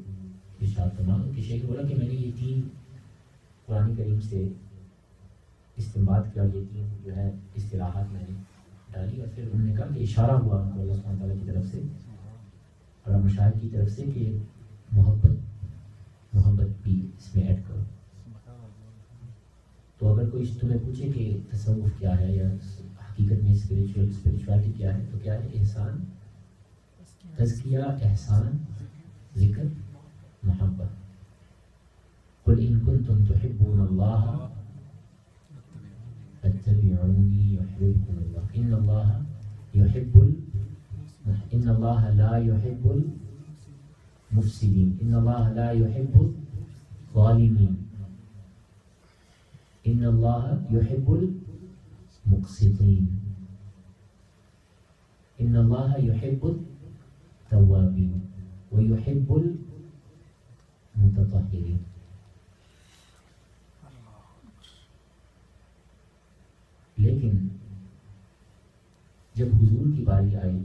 C: ارشاد فرماؤں کہ شیخ بولا کہ میں نے یہ 3 قرآن کریم سے استنباط کیا، اور یہ 3 جو ہے اصطلاحات میں نے ڈالی. اور پھر انہوں نے کہا کہ اشارہ ہوا ان کو اللہ سبحانہ تعالیٰ کی طرف سے اور مشاہد کی طرف سے کہ محبت بھی اس میں ایڈ کرو. تو اگر کوئی تمہیں پوچھے کہ تصوف کیا ہے یا حقیقت میں اسپریچوالٹی کیا ہے، تو کیا ہے؟ احسان، تزکیہ، احسان، ذکر، محبت. قل ان کنتم تحبون اللہ فاتبعونی یحببکم اللہ. ان اللہ لا يحب المفسدین، ان اللہ لا يحب الظالمین، ان اللہ يحب المقسطین، ان اللہ يحب التوابین ويحب المتطہرین. لیکن جب حضور کی باری آئی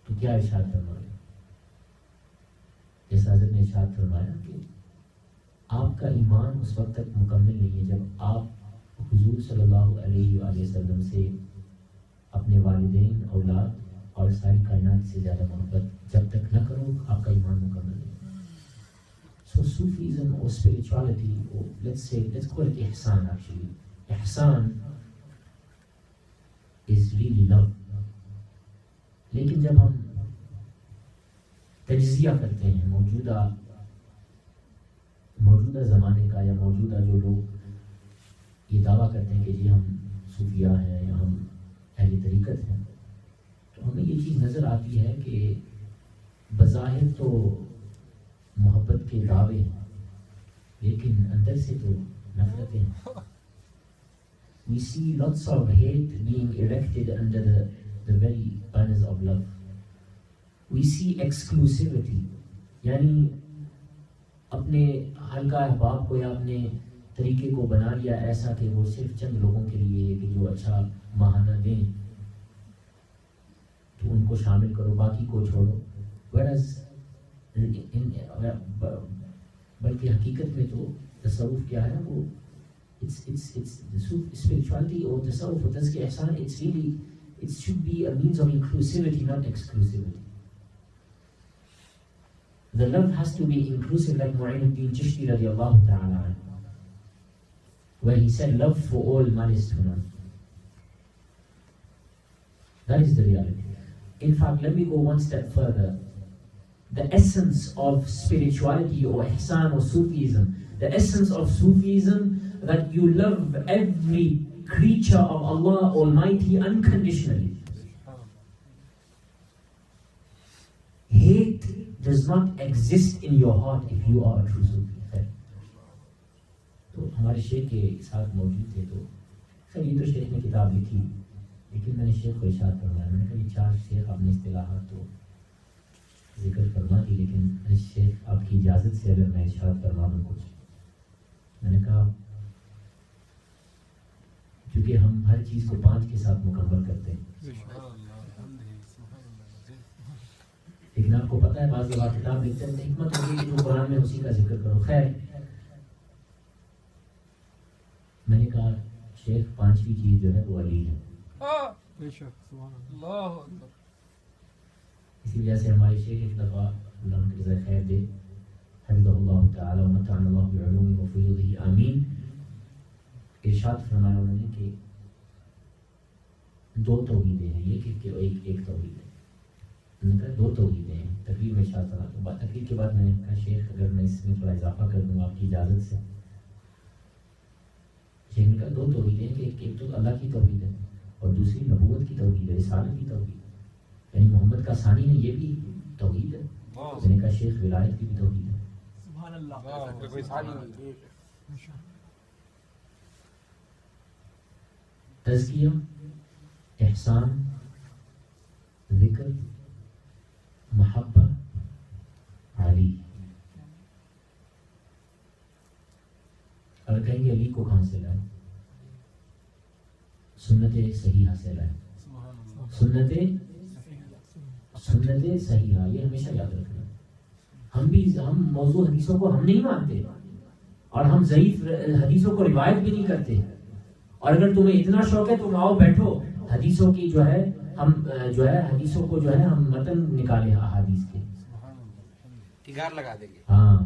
C: تو کیا ارشاد فرمایا؟ جیسا حضرت نے ارشاد فرمایا کہ آپ کا ایمان اس وقت تک مکمل نہیں ہے جب آپ حضور صلی اللہ علیہ وآلہ وسلم سے اپنے والدین، اولاد اور ساری کائنات سے زیادہ محبت جب تک نہ کرو، آپ کا ایمان مکمل نہیں. So Sufism or spirituality, or let's call it ihsan actually. Ihsan is really love. لیکن جب ہم تجزیہ کرتے ہیں موجودہ زمانے کا، یا موجودہ جو لوگ یہ دعویٰ کرتے ہیں کہ جی ہم صوفیاء ہیں یا ہم اہل طریقت ہیں، تو ہمیں یہ چیز نظر آتی ہے کہ بظاہر تو محبت کے دعوے ہیں لیکن اندر سے تو نفرتیں ہیں. We see lots of hate being erected under the very banners of love. We see exclusivity، یعنی اپنے حلقہ احباب کو یا اپنے طریقے کو بنا لیا ایسا کہ وہ صرف چند لوگوں کے لیے ہے، کہ کہ جو اچھا ماہانہ دیں تو ان کو شامل کرو، باقی کو چھوڑو. بلکہ حقیقت میں تو تصوف کیا ہے وہ spirituality or تصوف اور تزکیہ احسان it should be a means of inclusivity, not exclusivity. The love has to be inclusive, like Mu'inuddin Chishti radiallahu ta'ala anhu, where he said love for all, malice to none. That is the reality. In fact, let me go one step further. The essence of spirituality or ihsan or Sufism, the essence of Sufism, that you love every creature of Allah Almighty unconditionally. Hate does not exist in your heart if you are a true Sufi. تو ہمارے شیخ کے ساتھ موجود تھے، تو خیر یہ تو شیخ نے کتاب لکھی، لیکن میں نے شیخ کو ارشاد فرمایا، میں نے کہا یہ 4 شیخ آپ نے اصطلاحات تو ذکر فرما دی، لیکن شیخ آپ کی اجازت سے اگر میں ارشاد فرما دوں کچھ. میں نے کہا کیونکہ ہم ہر چیز کو 5 کے ساتھ مکمل کرتے ہیں، لیکن آپ کو پتہ ہے بعض لوگ کتاب لکھتے ہیں حکمت ہوگی کہ جو قرآن میں اسی کا ذکر کرو. خیر میں نے کہا شیخ 5ویں چیز جو ہے وہ علی ہے. اسی وجہ سے ہمارے شیخ ایک دفعہ اللہ ان کے جزائے خیر دے حفظہ اللہ تعالی ومتعنا اللہ بعلومہ وفیوضہ آمین، ارشاد فرمایا انہوں نے کہ 2 توحیدیں ہیں، یہ کہ ایک توحید ہے. انہوں نے کہا 2 توحیدیں ہیں. تقریر میں ارشاد فرمایا، تقریر کے بعد میں نے کہا شیخ اگر میں اس میں تھوڑا اضافہ کر دوں آپ کی اجازت سے. شیخ نے کہا 2 توحیدیں ہیں کہ ایک تو اللہ کی توحید ہے اور دوسری نبوت کی توحید ہے، رسالت کی توحید ہے، یعنی محمد کا ثانی ہے، یہ بھی توحید ہے. میں نے کہا شیخ ولایت کی بھی توحید ہے.
B: سبحان اللہ.
C: تزکیہ، احسان، ذکر، محبت، علی. اگر کہیں گے علی کو کہاں سے لائے؟ سنت صحیحہ سے لائے. سنت صحیحہ، یہ ہمیشہ یاد رکھنا. ہم موضوع حدیثوں کو ہم نہیں مانتے اور ہم ضعیف حدیثوں کو روایت بھی نہیں کرتے. اور اگر تمہیں اتنا شوق ہے تم آؤ بیٹھو حدیثوں کی جو ہے ہم جو ہے حدیثوں کو جو ہے ہم متن نکالے احادیث کے،
A: ٹھیکار لگا دیں گے.
C: ہاں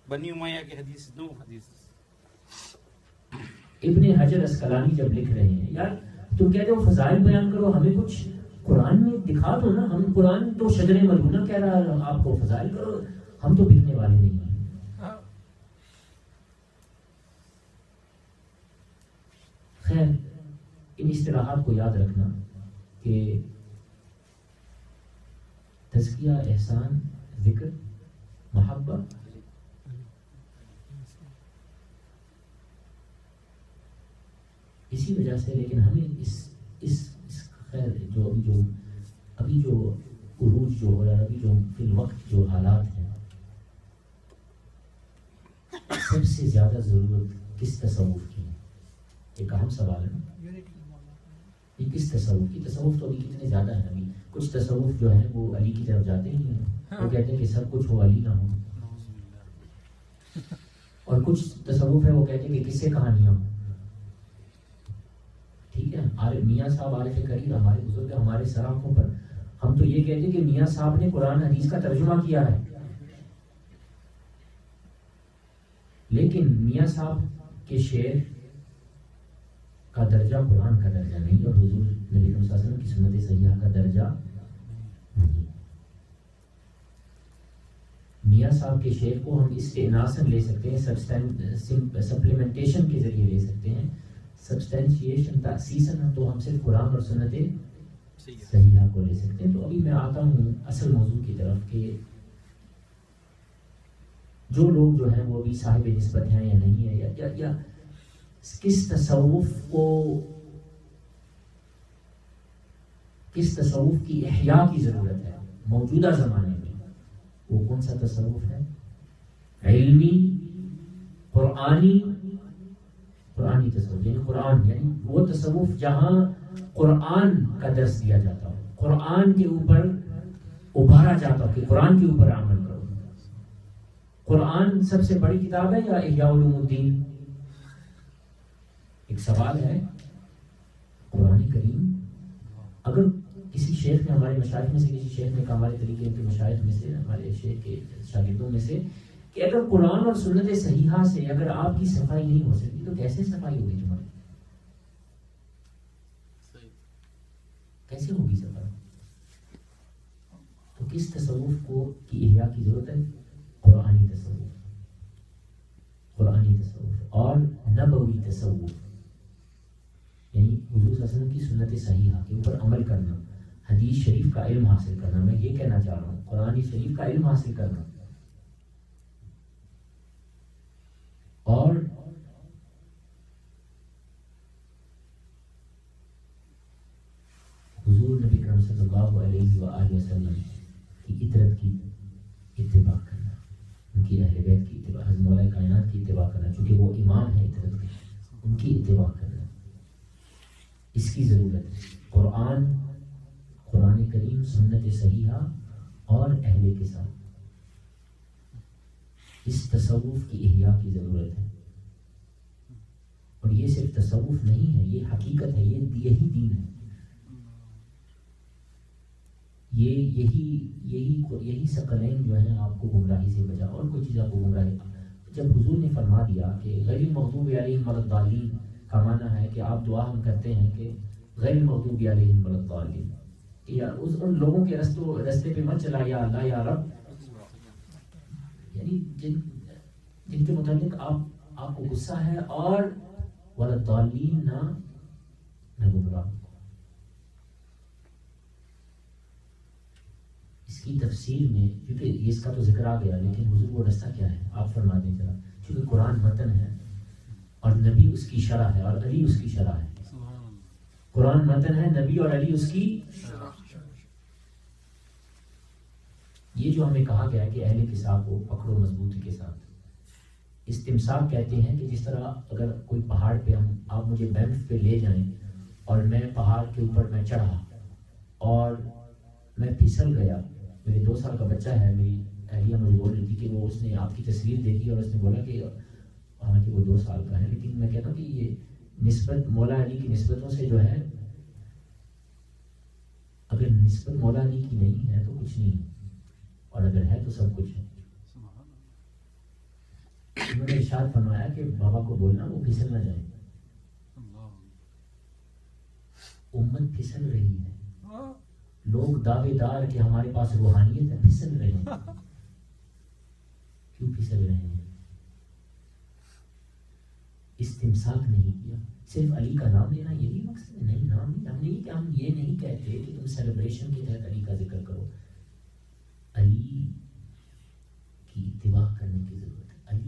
A: بنی امیہ کی حدیث 2 حدیث.
C: ابن حجر اسقلانی جب لکھ رہے ہیں یار تم کہتے ہو فضائل بیان کرو، ہمیں کچھ قرآن میں دکھا دو نا. ہم قرآن تو شجر ملعونہ کہہ رہا ہے، آپ کو فضائل کرو، ہم تو بکنے والے نہیں ہیں. خیر ان اصطلاحات کو یاد رکھنا کہ تزکیہ، احسان، ذکر، محبت، اسی وجہ سے. لیکن ہمیں اس خیر جو ابھی جو عروج جو ہو رہا ہے، ابھی جو فی الوقت جو حالات ہیں، سب سے زیادہ ضرورت کس تصوف کی ہے؟ ایک اہم سوال ہے نا، یہ کس تصوف کی؟ تصوف تو ابھی کتنے زیادہ ہیں. ابھی کچھ تصوف جو ہیں وہ علی کی طرف جاتے ہی ہیں، وہ کہتے ہیں کہ سب کچھ ہو علی نہ ہو. اور کچھ تصوف ہے وہ کہتے ہیں کہ کس سے کہانیاں ہوں. ٹھیک ہے، میاں صاحب عارف قریب ہمارے بزرگ ہمارے سر آنکھوں پر، ہم تو یہ کہتے ہیں کہ میاں صاحب نے قرآن حدیث کا ترجمہ کیا ہے. لیکن میاں صاحب کے شعر کا درجہ قرآن کا درجہ نہیں، اور حضور نبی صلی اللہ علیہ وسلم کی سنت صحیحہ کا درجہ نہیں. میاں صاحب کے شعر کو ہم استئناساً لے سکتے ہیں، سپلیمنٹیشن کے ذریعے لے سکتے ہیں، سبسٹینشیشن تأسیساً تو ہم صرف قرآن اور سنت صحیحہ کو لے سکتے ہیں. تو ابھی میں آتا ہوں اصل موضوع کی طرف کہ جو لوگ جو ہیں وہ ابھی صاحب نسبت ہیں یا نہیں ہے، یا کس تصوف کی احیاء کی ضرورت ہے موجودہ زمانے میں، وہ کون سا تصوف ہے؟ علمی، قرآن قرآنی تصوف یعنی قرآن، یعنی وہ تصوف جہاں قرآن کا درس دیا جاتا ہو، قرآن کے اوپر ابھارا جاتا ہو کہ قرآن کے اوپر عمل کرو۔ قرآن سب سے بڑی کتاب ہے یا احیاء علوم الدین؟ ایک سوال ہے۔ قرآن کریم اگر کسی شیخ نے، ہمارے مشائخ میں سے کسی شیخ نے کہا، ہمارے طریقے کے مشائخ میں سے، ہمارے شیخ کے شاگردوں میں سے، کہ اگر قرآن اور سنت صحیحہ سے اگر آپ کی صفائی نہیں ہو سکتی تو کیسے صفائی ہوگی تمہاری؟ کیسے ہوگی صفائی؟ تو کس تصوف کو کی احیاء کی ضرورت ہے؟ قرآنی تصوف، قرآنی تصوف اور نبوی تصوف، یعنی حضور صلی اللہ علیہ وسلم کی سنت صحیحہ کے اوپر عمل کرنا، حدیث شریف کا علم حاصل کرنا۔ میں یہ کہنا چاہ رہا ہوں، قرآن شریف کا علم حاصل کرنا اور حضور نبی کریم صلی اللہ علیہ وآلہ وسلم کی اطرت کی اتباع کرنا، ان کی اہل بیت کی اتباع، حضرت مولا کائنات کی اتباع کرنا، چونکہ وہ امام ہیں اطرت کے، ان کی اتباع کرنا، اس کی ضرورت ہے۔ قرآن کریم، سنت صحیحہ اور اہل کے ساتھ اس تصوف کی احیاء کی ضرورت ہے۔ اور یہ صرف تصوف نہیں ہے، یہ حقیقت ہے، یہی دین ہے، یہی ثقلین جو ہیں آپ کو گمراہی سے بچا، اور کوئی چیز آپ کو گمراہی۔ جب حضور نے فرما دیا کہ غیر المغضوب علیہم ولا الضالین کا معنی ہے کہ آپ دعا ہم کرتے ہیں کہ غیر المغضوب علیہم ولا الضالین، کہ یا ان لوگوں کے رستے پہ مت چلا یا اللہ یا رب، یعنی جن کے متعلق آپ کو غصہ ہے، اور ولا الضالین نہ گمراہ۔ اس کی تفسیر میں، کیونکہ اس کا تو ذکر آ گیا، لیکن حضور وہ رستہ کیا ہے آپ فرما دیں ذرا، کیونکہ قرآن متن ہے اور نبی اس کی شرح ہے اور علی اس کی شرح ہے۔ قرآن متن ہے، نبی اور علی اس کی شرح۔ یہ جو ہمیں کہا گیا ہے کہ اہل کتاب کو پکڑو مضبوطی کے ساتھ، استمساک کہتے ہیں کہ جس طرح اگر کوئی پہاڑ پہ آپ مجھے بینف پہ لے جائیں اور میں پہاڑ کے اوپر میں چڑھا اور میں پھسل گیا، میرے 2 سال کا بچہ ہے، میری اہلیہ مجھے بول رہی تھی کہ وہ اس نے آپ کی تصویر دیکھی اور اس نے بولا کہ حالانکہ وہ 2 سال کا ہے، لیکن میں کہتا ہوں کہ یہ نسبت مولا علی کی نسبتوں سے جو ہے، اگر نسبت مولا علی کی نہیں ہے تو کچھ نہیں، اور اگر ہے تو سب کچھ ہے۔ انہوں نے ارشاد فرمایا کہ بابا کو بولنا وہ پھسل نہ جائے، امت پھسل رہی ہے، لوگ دعوے دار کہ ہمارے پاس روحانیت ہے، پھسل رہے ہیں۔ کیوں پھسل رہے ہیں؟ استمساک نہیں کیا، صرف علی کا نام لینا یہی مقصد ہے؟ نہیں، نام نہیں، ہم یہ نہیں کہتے کہ تم سیلیبریشن کے تحت علی کا ذکر کرو، علی کی اتباع کرنے کی ضرورت ہے،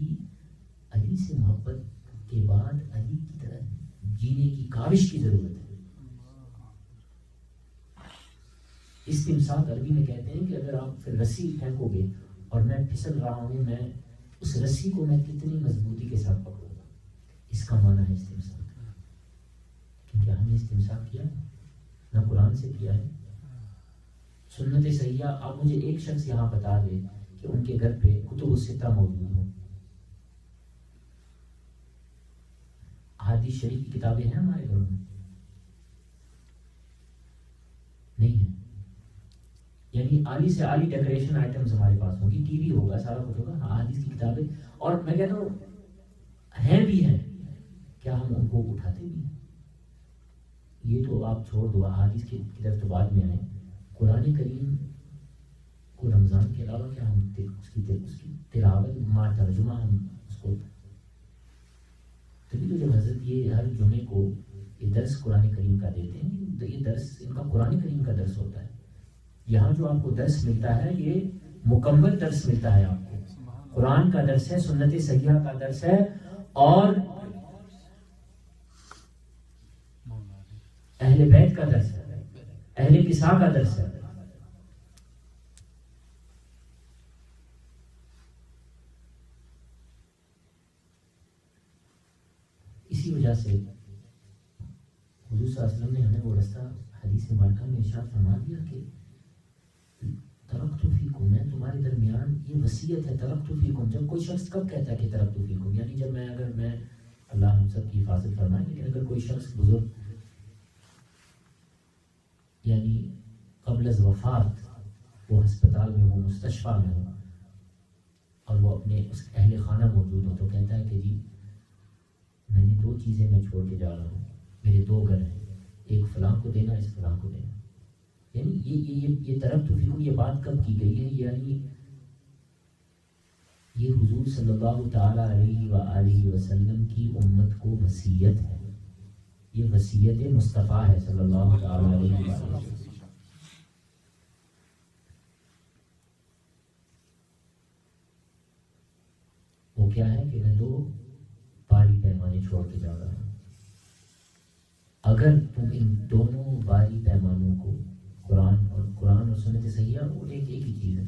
C: علی سے محبت کے بعد علی کی طرح جینے کی کاوش کی ضرورت ہے۔ استمساک عربی میں کہتے ہیں کہ اگر آپ پھر رسی پھینکو گے اور میں پھسل رہا ہوں، میں اس رسی کو میں کتنی مضبوطی کے ساتھ پکڑوں گا، اس کا معنی ہے استمساک۔ کیونکہ ہم نے استمساک کیا نہ قرآن سے کیا ہے، سنت صحیحہ۔ آپ مجھے ایک شخص یہاں بتا دے کہ ان کے گھر پہ کتب الستہ موجود ہوں، احادیث شریف کی کتابیں ہیں ہمارے گھروں میں؟ نہیں ہے، یعنی عالی سے عالی ڈیکوریشن آئٹمز ہمارے پاس ہوں گی، ٹی وی ہوگا، سارا کچھ ہوگا، احادیث کی کتابیں، اور میں کہتا ہوں ہیں بھی ہیں، کیا ہم ان کو اٹھاتے بھی ہیں؟ یہ تو آپ چھوڑ دو، احادیث کی طرف تو بعد میں آئیں، قرآن کریم کو رمضان کے علاوہ کیا ہم اس کی تلاوت ما ترجمہ ہم اس کو، تبھی تو جب حضرت یہ ہر جمعے کو یہ درس قرآن کریم کا دیتے ہیں، تو یہ درس ان کا قرآن کریم کا درس ہوتا ہے۔ یہاں جو آپ کو درس ملتا ہے یہ مکمل درس ملتا ہے، آپ کو قرآن کا درس ہے، سنت صحیحہ کا درس ہے، اور اہل بیت کا درس ہے، اہل کسا کا درس ہے۔ اسی وجہ سے حضور صلی اللہ علیہ وسلم نے ہمیں وہ رستہ حدیث مبارکہ میں ارشاد فرما دیا کہ ترکت فیکم، میں تمہارے درمیان، یہ وصیت ہے ترکت فیکم. جب کوئی شخص کب کہتا ہے کہ ترکت فیکم، یعنی جب میں اللہ ہم سب کی حفاظت فرمائے، لیکن اگر کوئی شخص بزرگ یعنی قبل از وفات وہ ہسپتال میں ہو، مستشفیٰ میں ہو، اور وہ اپنے اس اہل خانہ موجود ہو، تو کہتا ہے کہ جی میں نے 2 چیزیں میں چھوڑ کے جا رہا ہوں، میرے 2 گھر ہیں، ایک فلاں کو دینا، اس فلاں کو دینا. یعنی یہ ترکت فیکم یہ بات کب کی گئی ہے؟ یعنی یہ حضور صلی اللہ تعالی علیہ وآلہ وسلم کی امت کو وصیت ہے، یہ وصیت مصطفیٰ ہے صلی اللہ تعالی علیہ وآلہ وسلم. وہ کیا ہے کہ میں 2 باری پیمانے چھوڑ کے جا رہا ہوں. اگر تم ان دونوں باری پیمانوں کو قرآن اور سنت صحیحہ وہ ایک ہی چیز ہے،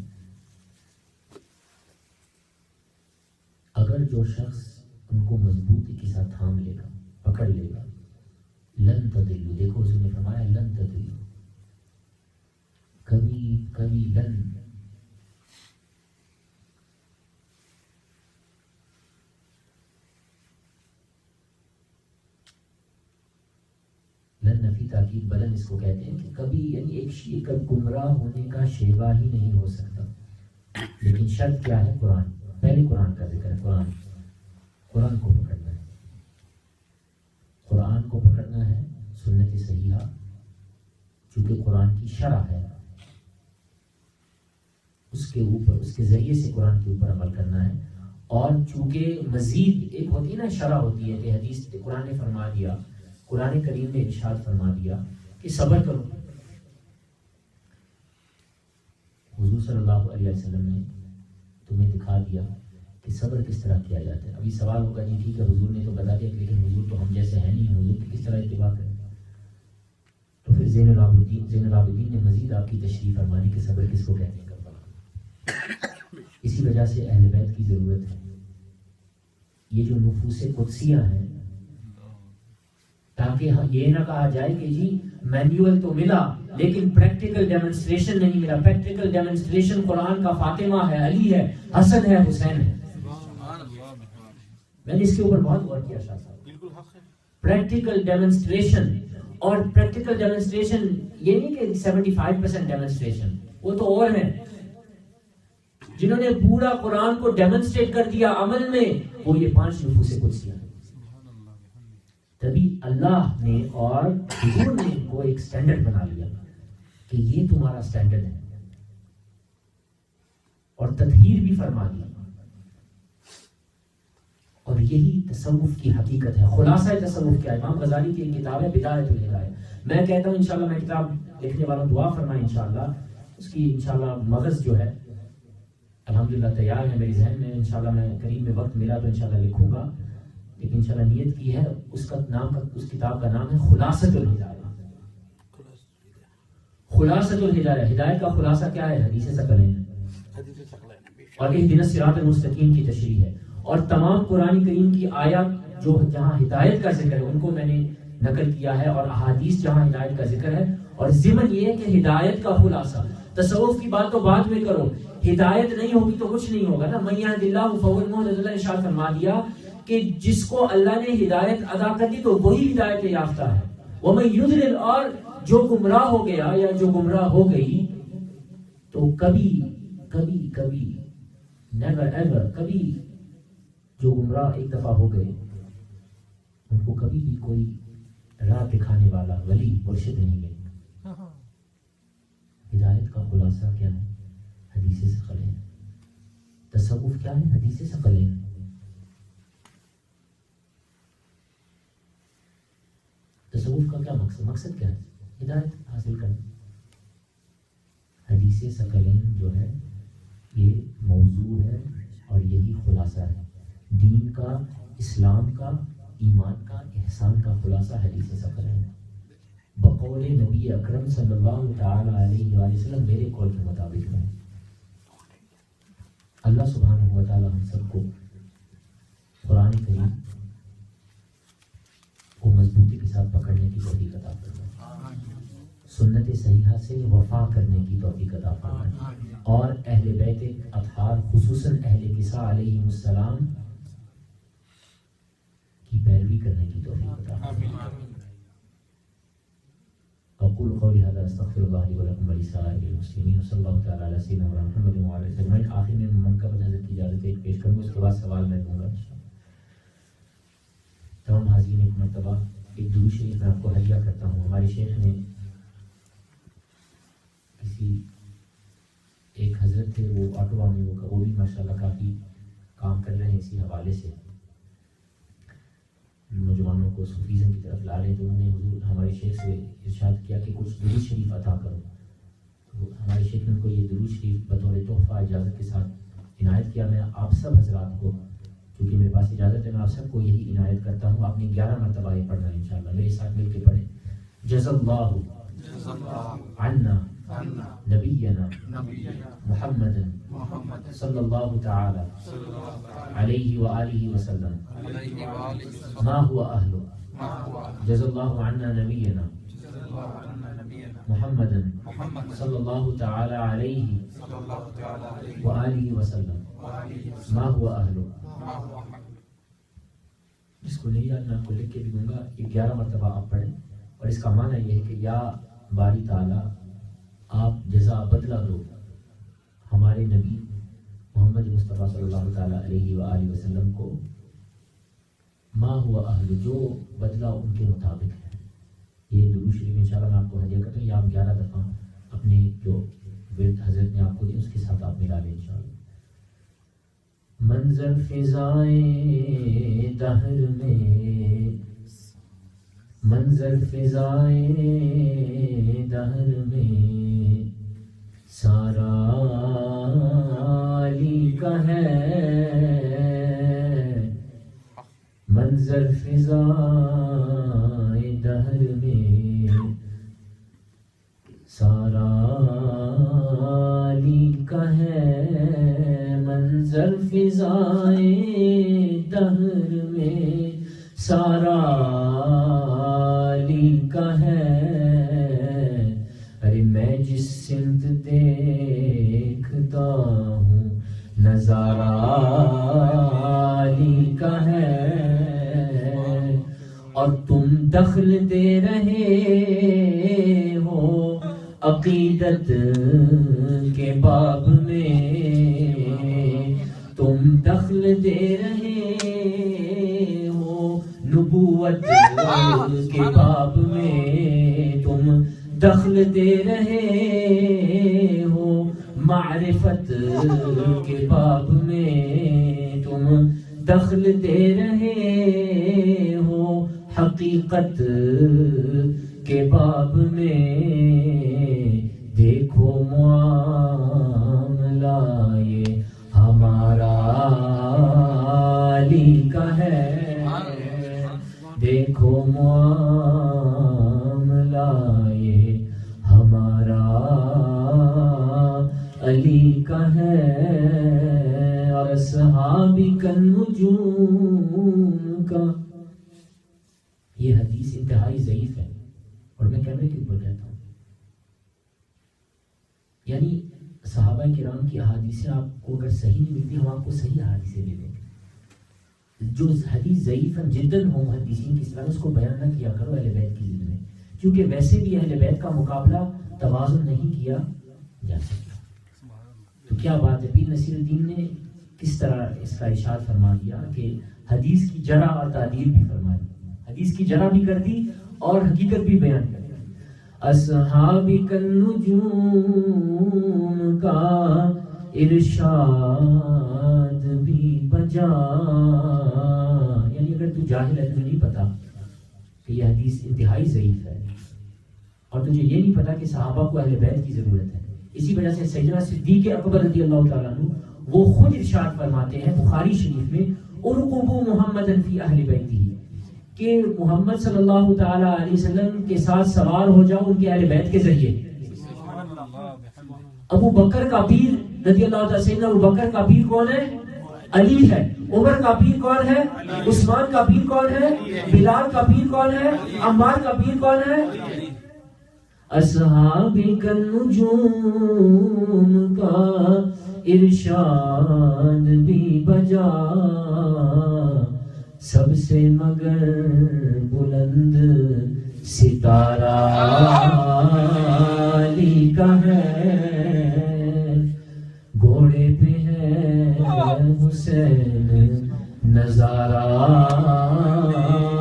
C: اگر جو شخص ان کو مضبوطی کے ساتھ تھام لے گا، پکڑ لے گا، لن تضلوا، دیکھو حضور نے فرمایا لن تضلوا، کبھی لن نفی تاکید بلن اس کو کہتے ہیں کہ کبھی، یعنی ایک گمراہ ہونے کا شیوا ہی نہیں ہو سکتا. لیکن شرط کیا ہے؟ قرآن. پہلے قرآن کا ذکر ہے. قرآن کو پکڑنا ہے، قرآن کو پکڑنا ہے، سنت صحیحہ چونکہ قرآن کی شرح ہے، اس کے اوپر، اس کے ذریعے سے قرآن کے اوپر عمل کرنا ہے. اور چونکہ مزید ایک ہوتی ہے نا شرح ہوتی ہے کہ حدیث قرآن نے فرما دیا، قرآن کریم نے ارشاد فرما دیا کہ صبر کرو. حضور صلی اللہ علیہ وسلم نے تمہیں دکھا دیا کہ صبر کس طرح کیا جاتا ہے. ابھی سوال ہوگا جی ٹھیک ہے حضور نے تو بتا دیا، لیکن حضور تو ہم جیسے ہیں نہیں، حضور کی کس طرح اتباع کریں؟ تو پھر زین العابدین نے مزید آپ کی تشریح فرمانی کہ صبر کس کو کہتے ہیں کربلا. اسی وجہ سے اہل بیت کی ضرورت ہے. یہ جو نفوس قدسیہ ہیں، تاکہ یہ نہ کہا جائے کہ جی مینیول تو ملا لیکن پریکٹیکل ڈیمونسٹریشن نہیں ملا. پریکٹیکل ڈیمونسٹریشن قرآن کا فاطمہ ہے، علی ہے، حسن ہے، حسین ہے. میں نے اس کے اوپر بہت غور کیا شاہ صاحب. پریکٹیکل ڈیمونسٹریشن، اور پریکٹیکل ڈیمونسٹریشن یہ نہیں کہ 75% ڈیمونسٹریشن، وہ تو اور ہیں جنہوں نے پورا قرآن کو ڈیمونسٹریٹ کر دیا عمل میں، وہ یہ 5 نفوس قدسیہ ہیں. تبھی اللہ نے اور حضور نے کو ایک سٹینڈرڈ بنا لیا کہ یہ تمہارا سٹینڈرڈ ہے، اور تطہیر بھی فرما دیا. اور یہی تصوف کی حقیقت ہے. خلاصہ تصوف کیا ہے؟ امام غزالی کی ایک کتاب ہے بدایت الہدایہ. میں کہتا ہوں انشاءاللہ میں کتاب لکھنے والوں دعا فرمائیں انشاءاللہ اس کی انشاءاللہ مغز جو ہے الحمدللہ تیار ہے میری ذہن میں. انشاءاللہ میں قریب میں وقت ملا تو انشاءاللہ لکھوں گا، لیکن انشاءاللہ نیت کی ہے. اس کتاب کا نام ہے خلاصۃ الہدایہ. خلاصۃ الہدایہ، ہدایت کا خلاصہ کیا ہے؟ حدیث ثقلین اور اہدنا الصراط المستقیم کی تشریح ہے. اور تمام قرآن کریم کی آیات جو جہاں ہدایت کا ذکر ہے ان کو میں نے نقل کیا ہے، اور احادیث جہاں ہدایت کا ذکر ہے. اور ضمن یہ ہے کہ ہدایت کا خلاصہ، تصوف کی بات تو بعد میں کرو، ہدایت نہیں ہوگی تو کچھ نہیں ہوگا نا. من یہد اللہ فہو المہتد، اللہ نے ارشاد فرما دیا کہ جس کو اللہ نے ہدایت ادا کر دی تو وہی ہدایت یافتہ ہے. ومن یضلل، اور جو گمراہ ہو گیا یا جو گمراہ ہو گئی تو کبھی نیور ایور، کبھی جو گمراہ ایک دفعہ ہو گئے ان کو کبھی بھی کوئی راہ دکھانے والا ولی مرشد نہیں ملے. ہدایت کا خلاصہ کیا ہے؟ حدیث ثقلین. تصوف کیا ہے؟ حدیث ثقلین. تصوف کا کیا مقصد کیا ہے؟ ہدایت حاصل کرنا. حدیث ثقلین جو ہے یہ موضوع ہے اور یہی خلاصہ ہے دین کا، اسلام کا، ایمان کا، احسان کا خلاصہ حدیث ثقلین ہے. بقول نبی اکرم صلی اللہ تعالی علیہ وآلہ وسلم میرے قول کے مطابق ہے. اللہ سبحانہ و تعالی ہم سب کو قرآن کریم ساتھ پکڑنے کی توفیق عطا فرمائے، سنت صحیحہ سے وفا کرنے کی توفیق عطا فرمائے، اور اہل بیت اطہار خصوصاً اہل کسا علیہ السلام کی پیروی کرنے کی توفیق عطا فرمائے۔ اقول قولی هذا استغفر الله لي ولكم ولسائر المسلمين وصلی اللہ تعالی علی سیدنا محمد وعلى آلہ اجمعین۔ آخر میں منقب حضرت کی اجازت ایک پیش کروں، اس کے بعد سوال میں دوں گا۔ تمام حاضرین ایک مرتبہ ایک درود شریف میں آپ کو ہدیہ کرتا ہوں۔ ہمارے شیخ نے کسی ایک حضرت تھے، وہ آٹوا میں وہ بھی ماشاءاللہ کافی کام کر رہے ہیں اسی حوالے سے، نوجوانوں کو صوفیزم کی طرف لا رہے ہیں، تو انہوں نے حضور ہمارے شیخ سے ارشاد کیا کہ کچھ درود شریف عطا کرو، تو ہمارے شیخ نے ان کو یہ درود شریف بطور تحفہ اجازت کے ساتھ عنایت کیا۔ میں آپ سب حضرات کو، کیونکہ میرے پاس اجازت ہے، میں آپ سب کو یہی عنایت کرتا ہوں، آپ نے 11 مرتبہ یہ پڑھنا ہے انشاءاللہ، میرے ساتھ مل کے پڑھیں۔ جزا اللہ عنا نبینا محمد صلی اللہ تعالی علیہ وآلہ وسلم ما هو اہلہ، جزا اللہ عنا نبینا محمد صلی اللہ تعالی علیہ وآلہ وسلم ما هو اہلہ۔ جس کو نہیں یاد میں آپ کو لکھ کے بھی دوں گا، یہ 11 مرتبہ آپ پڑھیں، اور اس کا معنی یہ ہے کہ یا باری تعالیٰ آپ جزا بدلہ دو ہمارے نبی محمد مصطفیٰ صلی اللہ تعالیٰ علیہ وآلہ وسلم کو، ما ہوا اہل، جو بدلہ ان کے مطابق ہے۔ یہ درود شریف انشاءاللہ میں آپ کو ہدیہ کرتا ہوں، یہ آپ 11 دفعہ اپنے جو ورد حضرت نے آپ کو دی اس کے ساتھ آپ ملا لیں انشاءاللہ۔ منظر فضائے دہر میں، منظر فضائے دہر میں سارا علی کا ہے، منظر فضائے دہر میں سارا علی کا ہے، منظر فضائے دہر میں سارا علی کا ہے۔ ارے میں جس سمت دیکھتا ہوں نظارہ علی کا ہے، اور تم دخل دے رہے ہو عقیدت کے باب میں، تم دخل دے رہے ہو نبوت کے باب میں، تم دخل دے رہے ہو معرفت کے باب میں، تم دخل دے رہے ہو حقیقت کے باب میں۔ دیکھو معاملہ یہ ہمارا علی کا ہے، دیکھو معاملہ یہ ہمارا علی کا ہے، اور صحابی کا نجوم کا۔ یہ حدیث انتہائی ضعیف ہے، اور میں کیمرے کے اوپر کہتا ہوں، یعنی صحابہ کرام کی احادیثیں آپ کو اگر صحیح نہیں ملتی، ہم آپ کو صحیح احادیثیں دے دیں گے۔ جو حدیث ضعیف جداً ہو محدثین کی اصطلاح میں، اس کو بیان نہ کیا کرو اہل بیت کی ضد میں، کیونکہ ویسے بھی اہل بیت کا مقابلہ توازن نہیں کیا جا سکتا۔ تو کیا بات ہے، پیر نصیر الدین نے کس طرح اس کا ارشاد فرما دیا کہ حدیث کی جرح اور تعدیل بھی فرما دی، حدیث کی جرح بھی کر دی اور حقیقت بھی بیان کر دی۔ اصحاب النجوم کا ارشاد بھی بجا، یعنی اگر تو جاہل ہے، تجھے نہیں پتا کہ یہ حدیث انتہائی ضعیف ہے، اور تجھے یہ نہیں پتا کہ صحابہ کو اہل بیت کی ضرورت ہے، اسی وجہ سے سیدنا صدیق اکبر رضی اللہ تعالیٰ عنہ وہ خود ارشاد فرماتے ہیں بخاری شریف میں، ارقبوا محمدا فی اہل بیتہ، کہ محمد صلی اللہ تعالیٰ علیہ وسلم کے ساتھ سوار ہو جاؤ ان کے اہل بیت کے ذریعے۔ ابو بکر کا پیر رضی اللہ تعالیٰ، سیدنا ابو بکر کا پیر کون ہے؟ علی ہے. عمر کا پیر کون ہے؟ عثمان کا پیر کون ہے؟ بلال کا پیر کون ہے؟ عمار کا پیر کون ہے؟ اصحاب النجوم کا ارشاد بھی بجا، سب سے مگر بلند ستارہ علی کا ہے. گھوڑے پہ ہے حسین نظارہ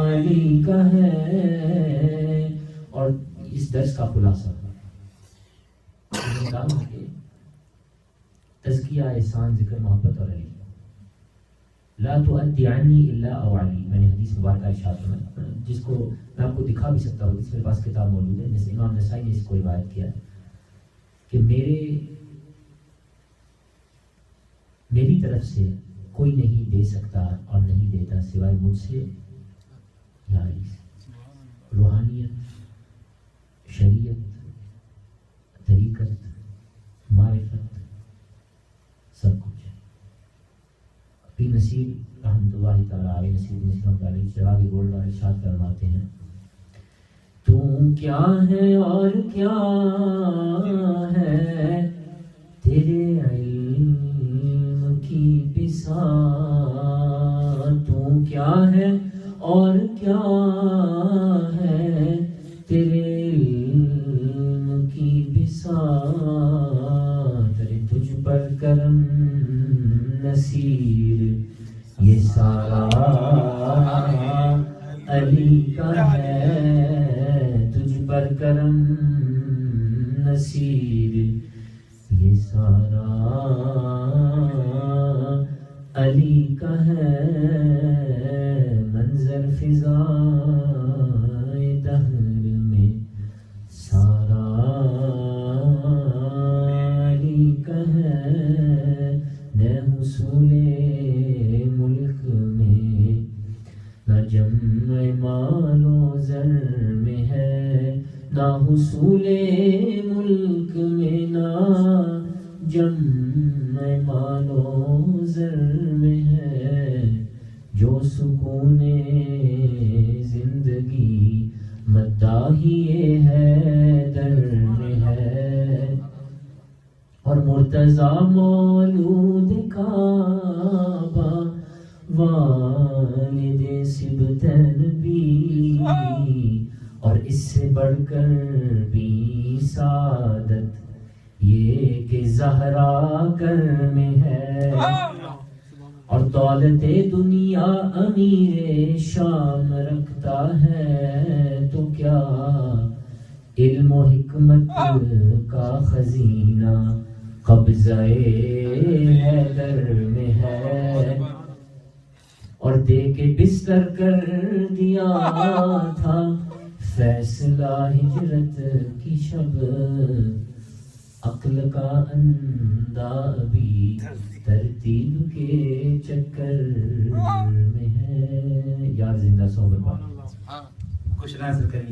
C: علی کا ہے. اور اس درس کا خلاصہ تزکیہ، احسان، ذکر، محبت اور علی. لا تؤدی عنی الا او علی. میں نے حدیث مبارکہ ارشاد فرمایا، جس کو میں آپ کو دکھا بھی سکتا ہوں، اس میرے پاس کتاب موجود ہے، جیسے امام نسائی نے اس کو روایت کیا ہے کہ میری طرف سے کوئی نہیں دے سکتا اور نہیں دیتا سوائے مجھ سے یا علی سے. روحانیت، شریعت، طریقت، معرفت، سب کچھ. پیر نصیر رحمۃ اللہ تعالیٰ علیہ، نصیر رحمۃ اللہ علیہ چراغ گولڈ والے ارشاد فرماتے ہیں، تو کیا ہے اور کیا ہے تیرے علم کی بساط. تو کیا ہے اور کیا ہے تیرے علم کی بساط. تجھ پر کرم نصیر یہ سارا علی کا ہے. تجھ پر کرم نصیر یہ سارا علی کا ہے. منظر فضائے دہر میں سارا علی کا ہے. نہ حصول ملک میں نہ جمع مال و زر میں ہے. نہ حصول ملک میں نہ جمع مال و زر میں ہے. جو سکون زندگی مداحی حیدر میں ہے. اور مرتضیٰ مولود کعبہ والد سبطن بھی، اور اس سے بڑھ کر بھی سعادت یہ کہ زہرا کر میں ہے. اور دولت دنیا امیر شام رکھتا ہے، تو کیا علم و حکمت کا خزینہ قبضہ حیدر میں ہے. اور دے کے بستر کر دیا تھا فیصلہ ہجرت کی شب، عقل کا اندھا ابھی ترتیب کے چکر میں ہے. یار زندہ صحبت خوش نظر کریے.